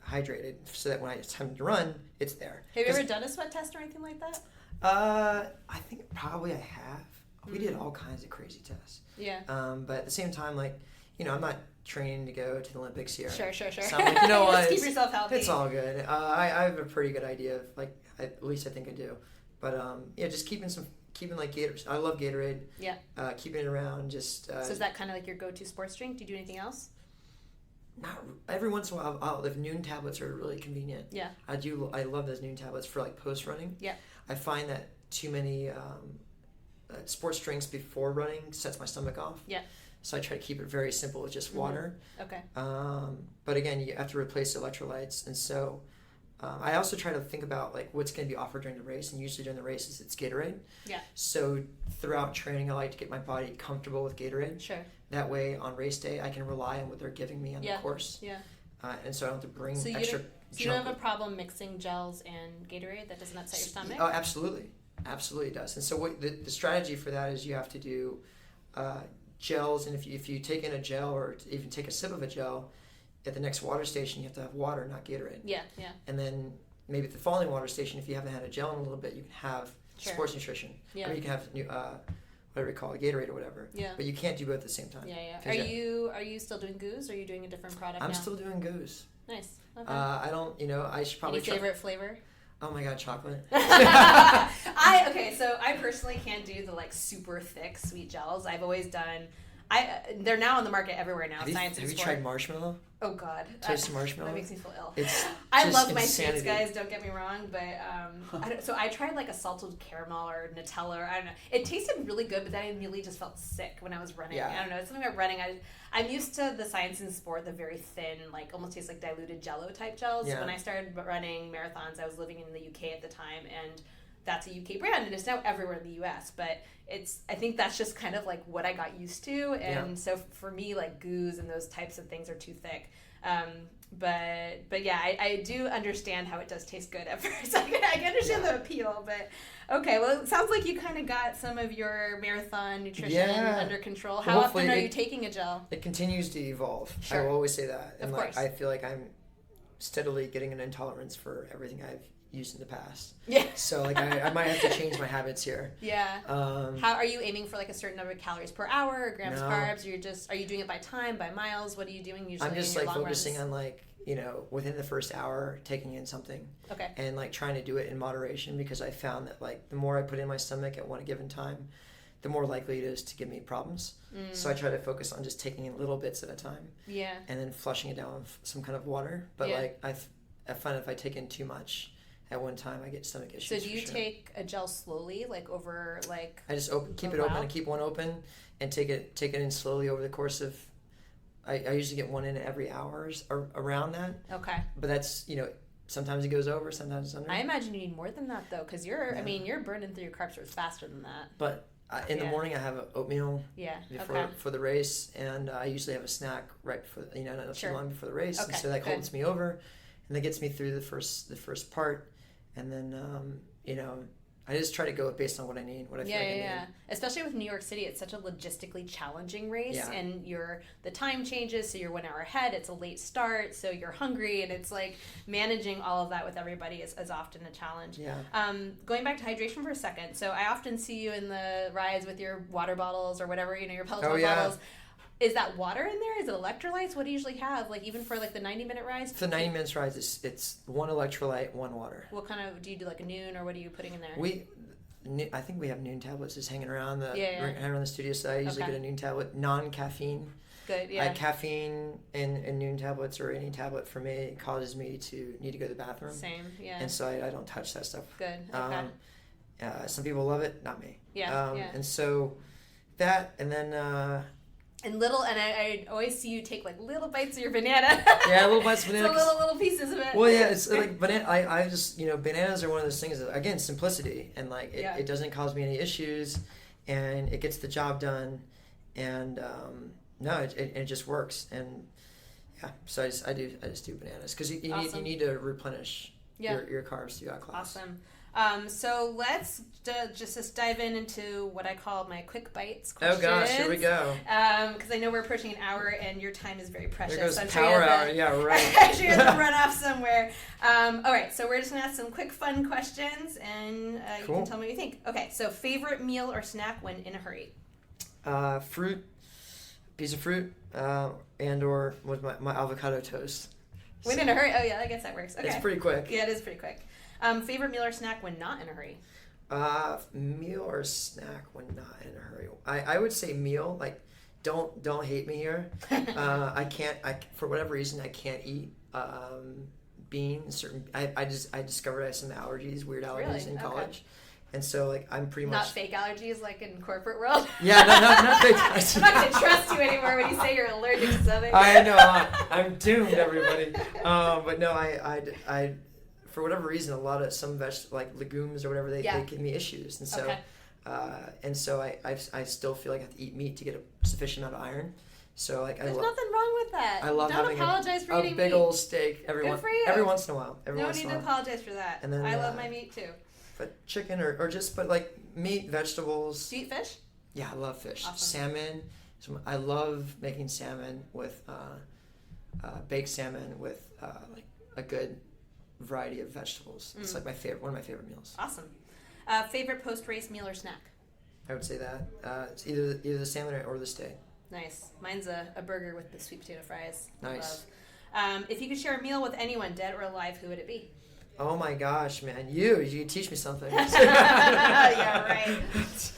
hydrated so that when it's time to run, it's there. Have you ever done a sweat test or anything like that? I think probably I have. We did all kinds of crazy tests. Yeah. But at the same time, I'm not training to go to the Olympics here. Sure. So I'm like, you know what? Just keep yourself healthy. It's all good. I have a pretty good idea of, at least I think I do. But just keeping Gatorade. I love Gatorade. Yeah. Keeping it around, just. So is that kind of like your go-to sports drink? Do you do anything else? Not every once in a while. If noon tablets are really convenient. Yeah. I love those noon tablets for post running. Yeah. I find that too many sports drinks before running sets my stomach off. Yeah. So I try to keep it very simple with just water. Okay. But again, you have to replace electrolytes, and so I also try to think about what's going to be offered during the race, and usually during the races it's Gatorade. Yeah. So throughout training, I like to get my body comfortable with Gatorade. Sure. That way, on race day, I can rely on what they're giving me on the course. Yeah. And so I don't have to bring extra. So you don't have a problem mixing gels and Gatorade? That doesn't upset your stomach? Oh, absolutely. Absolutely it does. And so what the strategy for that is you have to do gels, and if you take in a gel or even take a sip of a gel, at the next water station you have to have water, not Gatorade. Yeah. And then maybe at the following water station, if you haven't had a gel in a little bit, you can have sports nutrition. Yeah. Or you can have whatever you call it, Gatorade or whatever. Yeah. But you can't do both at the same time. Yeah. Are you still doing Goose, or are you doing a different product now? I'm still doing Goose. Nice. Okay. I don't, I should probably Any favorite flavor? Oh my God, chocolate. I personally can't do the super thick sweet gels. I've always done They're now on the market everywhere now. Have you tried marshmallow? Oh God, Toasted marshmallow. That makes me feel ill. It's I love insanity. my sweets, guys. Don't get me wrong, but so I tried like a salted caramel or Nutella, or I don't know. It tasted really good, but then I immediately just felt sick when I was running. Yeah. I don't know. It's something about running. I'm used to the Science and Sport, the very thin, like almost tastes like diluted Jello type gels. Yeah. When I started running marathons, I was living in the UK at the time, and that's a UK brand, and it's now everywhere in the US. But I think that's just kind of like what I got used to, and so for me, like goos and those types of things are too thick. But yeah, I do understand how it does taste good at first. I can understand the appeal, but okay. Well, it sounds like you kind of got some of your marathon nutrition under control. How often are you taking a gel? It continues to evolve. Sure. I will always say that, and of course. I feel like I'm steadily getting an intolerance for everything I've used in the past. Yeah. So like I might have to change my habits here. Yeah. How are you aiming for like a certain number of calories per hour or grams of carbs? Are you doing it by time, by miles? What are you doing usually? I'm just in your like long focusing runs? on like, within the first hour taking in something. Okay. And like trying to do it in moderation, because I found that like the more I put in my stomach at one given time, the more likely it is to give me problems. So I try to focus on just taking in little bits at a time. Yeah. And then flushing it down with some kind of water. But like I find if I take in too much at one time, I get stomach issues. So do you take a gel slowly, like over like? I just keep it open and keep one open, and take it in slowly over the course of. I usually get one in every hours or around that. Okay. But that's sometimes it goes over, sometimes it's under. I imagine you need more than that though, because you're burning through your carb stores faster than that. But in the morning I have oatmeal. Yeah. For the race, and I usually have a snack right before not too long before the race, Okay. and so that holds me over, and that gets me through the first part. And then, I just try to go based on what I need, what I feel like I need. Yeah. Especially with New York City, it's such a logistically challenging race, and the time changes, so you're 1 hour ahead. It's a late start, so you're hungry, and it's like managing all of that with everybody is often a challenge. Yeah. Going back to hydration for a second, so I often see you in the rides with your water bottles or whatever, your Peloton bottles. Is that water in there? Is it electrolytes? What do you usually have? Like even for like the 90-minute rides? For the 90 minutes rides, it's one electrolyte, one water. What kind of, do you do like a Noon, or what are you putting in there? I think we have Noon tablets just hanging around around the studio, so I usually get a Noon tablet, non-caffeine. Good, yeah. Caffeine and Noon tablets, or any tablet for me, causes me to need to go to the bathroom. Same, yeah. And so I don't touch that stuff. Good, okay. Some people love it, not me. Yeah, And so that, and then... And I always see you take like little bites of your banana. Yeah, little bites of banana. So little pieces of it. Well, yeah, it's like banana. I just bananas are one of those things that, again, simplicity, and like it doesn't cause me any issues, and it gets the job done, and it just works, and yeah. So I just do bananas because you need to replenish your carbs throughout class. Awesome. So let's just dive into what I call my quick bites questions. Oh gosh, here we go. Because I know we're approaching an hour and your time is very precious. There goes so power hour. Yeah, right. I'm sure you have to run off somewhere. All right, so we're just gonna ask some quick, fun questions, and you can tell me what you think. Okay, so favorite meal or snack when in a hurry? Piece of fruit, and or with my avocado toast. When in a hurry? Oh yeah, I guess that works. Okay. It's pretty quick. Yeah, it is pretty quick. Favorite meal or snack when not in a hurry? Meal or snack when not in a hurry. I would say meal. Like, don't hate me here. I for whatever reason I can't eat beans. I discovered I have some allergies, weird allergies in college. Okay. And so, like, I'm pretty much... Not fake allergies, like in corporate world? Yeah, not fake allergies. I'm not going to trust you anymore when you say you're allergic to something. I know. I'm doomed, everybody. But no, I for whatever reason, some like legumes or whatever, they give me issues. And so, I still feel like I have to eat meat to get a sufficient amount of iron. So, like, there's nothing wrong with that. I love having a big old steak every once in a while. No need to apologize for that. And then, I love my meat too. But chicken or like meat, vegetables. Do you eat fish? Yeah, I love fish. Awesome. Salmon. I love making salmon with baked salmon with like a good variety of vegetables. It's like one of my favorite meals. Awesome. Favorite post-race meal or snack? I would say that it's either the salmon or the steak. Nice. Mine's a burger with the sweet potato fries. Nice. Love. If you could share a meal with anyone, dead or alive, who would it be? Oh my gosh, man! You teach me something. Yeah, right.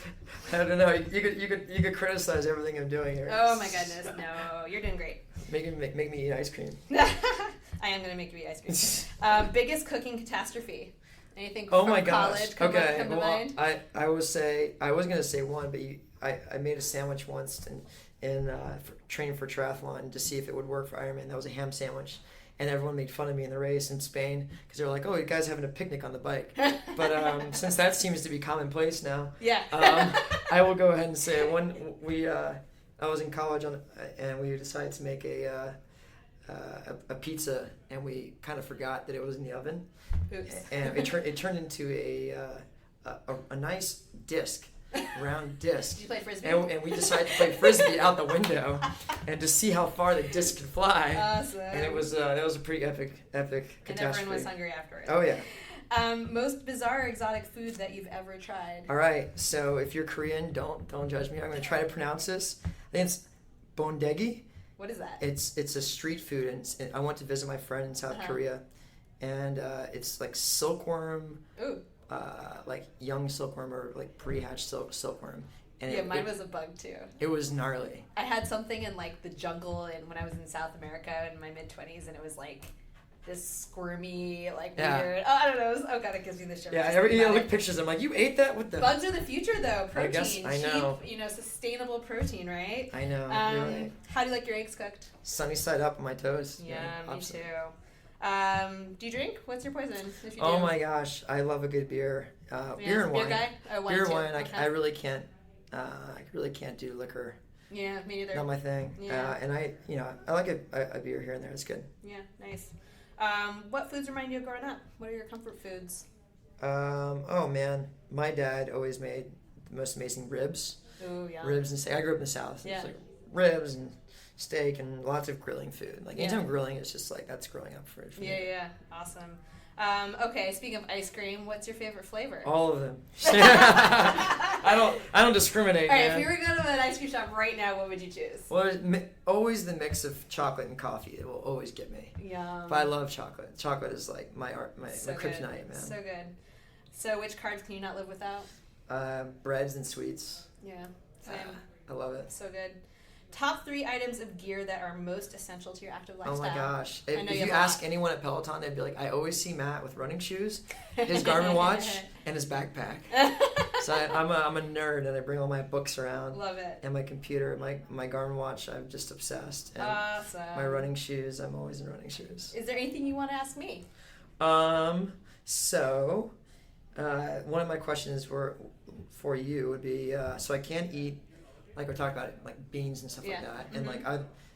I don't know. You could criticize everything I'm doing here. Oh my goodness, no, you're doing great. Make me eat ice cream. I am gonna make you eat ice cream. Biggest cooking catastrophe. Anything from college come to mind? I was gonna say one, but I made a sandwich once and training for triathlon to see if it would work for Ironman. That was a ham sandwich. And everyone made fun of me in the race in Spain because they were like, "Oh, you guys having a picnic on the bike." But since that seems to be commonplace now, yeah, I will go ahead and say I was in college and we decided to make a pizza, and we kind of forgot that it was in the oven. Oops. And it turned into a nice disc. Round disc. Did you play frisbee? And we decided to play frisbee out the window, and to see how far the disc could fly. Awesome. And it was that was a pretty epic catastrophe. And everyone was hungry afterwards. Oh yeah. Most bizarre exotic food that you've ever tried. All right. So if you're Korean, don't judge me. I'm going to try to pronounce this. I think it's bondegi. What is that? It's a street food, and I went to visit my friend in South Korea, and it's like silkworm. Ooh. Like young silkworm or like pre-hatched silkworm. And yeah, mine was a bug too. It was gnarly. I had something in like the jungle and when I was in South America in my mid-20s, and it was like this squirmy, like weird. Oh, I don't know. Oh god, it gives me the shivers. Yeah, I look at pictures. I'm like, you ate that? What the? Bugs are the future, though. Protein. I guess I know. Cheap, sustainable protein, right? I know. You're right. How do you like your eggs cooked? Sunny side up on my toes. Yeah, me too. Do you drink? What's your poison? If you do? Oh my gosh, I love a good beer. Beer and wine. Beer guy? Oh, wine beer too. wine. Okay. I really can't do liquor. Yeah, me neither. Not my thing. Yeah. And I like a beer here and there. It's good. Yeah, nice. What foods remind you of growing up? What are your comfort foods? Oh man, my dad always made the most amazing ribs. Ooh, yeah. Ribs and steak. I grew up in the South. Yeah. It's like ribs and steak and lots of grilling food. Like anytime grilling, it's just like that's growing up for me. Yeah, awesome. Okay, speaking of ice cream, what's your favorite flavor? All of them. I don't discriminate. All right, man. if you were to go to an ice cream shop right now, what would you choose? Well, always the mix of chocolate and coffee. It will always get me. Yum. But I love chocolate. Chocolate is like my so kryptonite, man. So good. So which carbs can you not live without? Breads and sweets. Yeah, same. I love it. So good. Top 3 items of gear that are most essential to your active lifestyle. Oh my gosh. If you ask anyone at Peloton, they'd be like, I always see Matt with running shoes, his Garmin watch, and his backpack. So I'm a nerd, and I bring all my books around. Love it. And my computer, my Garmin watch, I'm just obsessed. And awesome. my running shoes, I'm always in running shoes. Is there anything you want to ask me? So, one of my questions for you would be, so I can't eat, like we talked about it, like beans and stuff like that. And like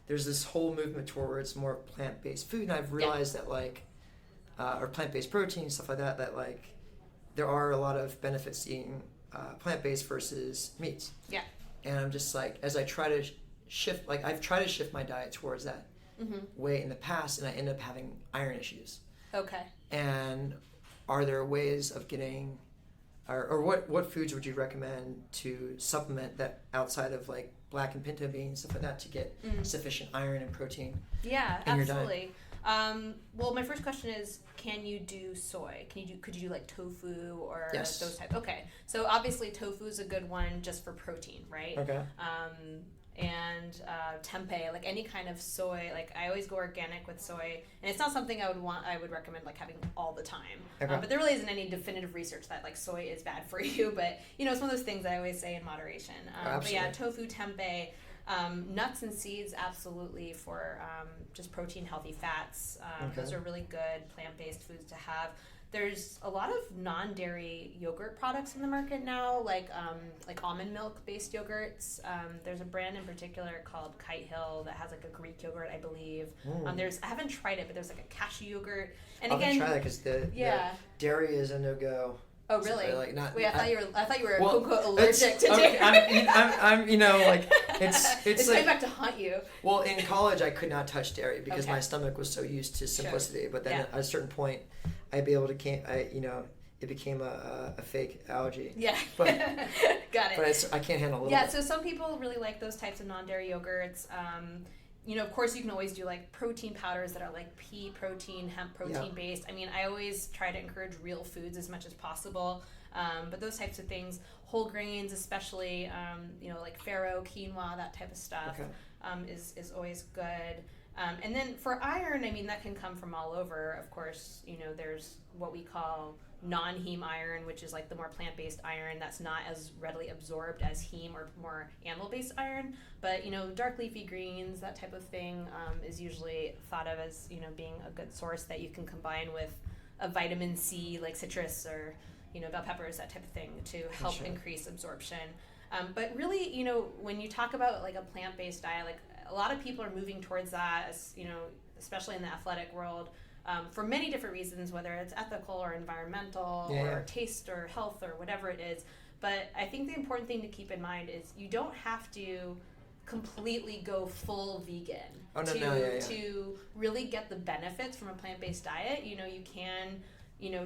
there's this whole movement towards more plant-based food, and I've realized that like, or plant-based protein, stuff like that, that like there are a lot of benefits to eating plant-based versus meats. Yeah. And I'm just like, as I try to shift, like I've tried to shift my diet towards that way in the past, and I end up having iron issues. Okay. And are there ways of getting, or what foods would you recommend to supplement that outside of like black and pinto beans, stuff like that, to get sufficient iron and protein? Yeah, in absolutely. Your diet? Well, my first question is, can you do soy? Could you do like tofu or those types? Okay, so obviously tofu is a good one just for protein, right? Okay. And tempeh, like any kind of soy. Like I always go organic with soy, and it's not something I would recommend like having all the time. Okay. But there really isn't any definitive research that like soy is bad for you. But it's one of those things I always say in moderation. But yeah, tofu, tempeh. Nuts and seeds, absolutely, for just protein, healthy fats. Those are really good plant-based foods to have. There's a lot of non-dairy yogurt products in the market now, like almond milk-based yogurts. There's a brand in particular called Kite Hill that has like a Greek yogurt, I believe. I haven't tried it, but there's like a cashew yogurt. And I'll again, try that because the dairy is a no-go. Oh really? So like not, wait, I thought you were well, quote allergic to dairy. I'm like it's like coming back to haunt you. Well, in college I could not touch dairy because my stomach was so used to simplicity. But then at a certain point, I'd be able to it became a fake allergy. Yeah. But, got it. But I can't handle a little bit. So some people really like those types of non-dairy yogurts. of course, you can always do like protein powders that are like pea protein, hemp protein based. I mean, I always try to encourage real foods as much as possible. But those types of things, whole grains especially, like farro, quinoa, that type of stuff, is always good. And then for iron, I mean, that can come from all over. Of course, there's what we call non-heme iron, which is like the more plant-based iron that's not as readily absorbed as heme or more animal-based iron. But, dark leafy greens, that type of thing, is usually thought of as, being a good source that you can combine with a vitamin C, like citrus or, bell peppers, that type of thing, to help increase absorption. But really, when you talk about like a plant-based diet, like a lot of people are moving towards that, as, especially in the athletic world, for many different reasons, whether it's ethical or environmental or taste or health or whatever it is. But I think the important thing to keep in mind is you don't have to completely go full vegan to really get the benefits from a plant-based diet. You can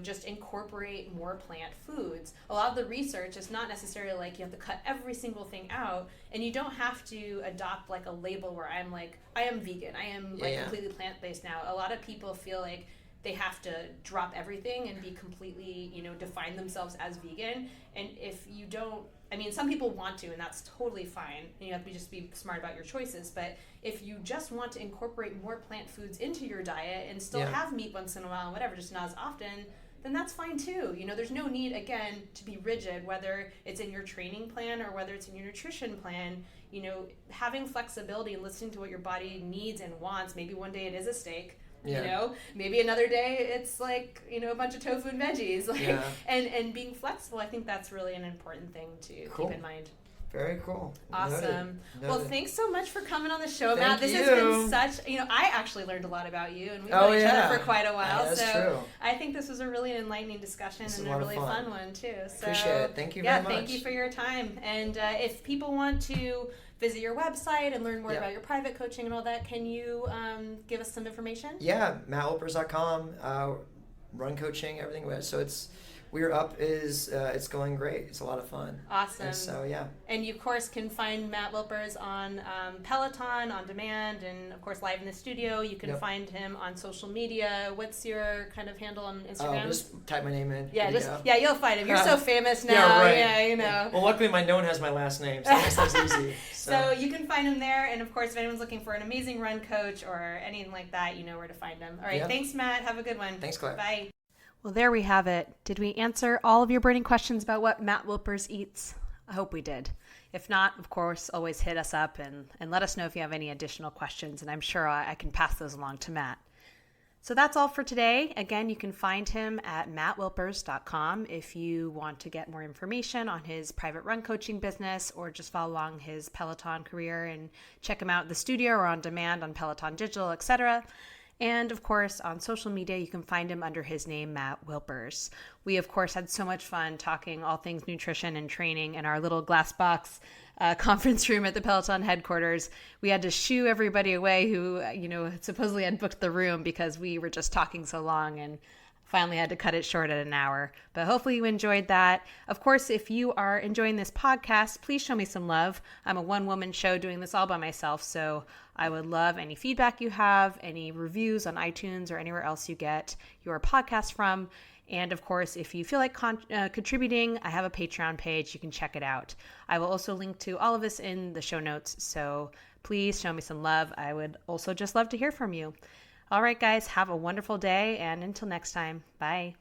just incorporate more plant foods. A lot of the research is not necessarily like you have to cut every single thing out, and you don't have to adopt like a label where I'm like, I am vegan, I am completely plant-based now. A lot of people feel like they have to drop everything and be completely, define themselves as vegan. And if you don't, I mean, some people want to, and that's totally fine. And you have to just be smart about your choices. But if you just want to incorporate more plant foods into your diet and still have meat once in a while and whatever, just not as often, then that's fine too. There's no need, again, to be rigid, whether it's in your training plan or whether it's in your nutrition plan. Having flexibility and listening to what your body needs and wants. Maybe one day it is a steak. Maybe another day it's like, a bunch of tofu and veggies, and being flexible. I think that's really an important thing to keep in mind. Very cool. Awesome. Noted. Well, thanks so much for coming on the show, Matt. This has been such, I actually learned a lot about you, and we've known each other for quite a while. That's true. I think this was a really enlightening discussion and a really fun one too. So appreciate it. Thank you very much. Thank you for your time. And if people want to visit your website and learn more about your private coaching and all that, can you give us some information? Yeah, mattwilpers.com, run coaching, everything. So we're up, it's going great. It's a lot of fun. Awesome. And so, And you, of course, can find Matt Wilpers on Peloton, on demand, and, of course, live in the studio. You can find him on social media. What's your kind of handle on Instagram? Oh, just type my name in. You'll find him. You're so famous now. Yeah, right. Well, luckily my known has my last name, so that makes things easy. So you can find him there. And, of course, if anyone's looking for an amazing run coach or anything like that, you know where to find him. All right. Thanks, Matt. Have a good one. Thanks, Claire. Bye. Well, there we have it. Did we answer all of your burning questions about what Matt Wilpers eats? I hope we did. If not, of course, always hit us up and let us know if you have any additional questions, and I'm sure I can pass those along to Matt. So that's all for today. Again, you can find him at mattwilpers.com if you want to get more information on his private run coaching business or just follow along his Peloton career and check him out in the studio or on demand on Peloton Digital, etc. And, of course, on social media, you can find him under his name, Matt Wilpers. We, of course, had so much fun talking all things nutrition and training in our little glass box conference room at the Peloton headquarters. We had to shoo everybody away who, supposedly had booked the room because we were just talking so long and finally had to cut it short at an hour. But hopefully you enjoyed that. Of course, if you are enjoying this podcast, please show me some love. I'm a one-woman show doing this all by myself, so I would love any feedback you have, any reviews on iTunes or anywhere else you get your podcast from. And of course, if you feel like contributing, I have a Patreon page. You can check it out. I will also link to all of this in the show notes. So please show me some love. I would also just love to hear from you. All right, guys, have a wonderful day. And until next time, bye.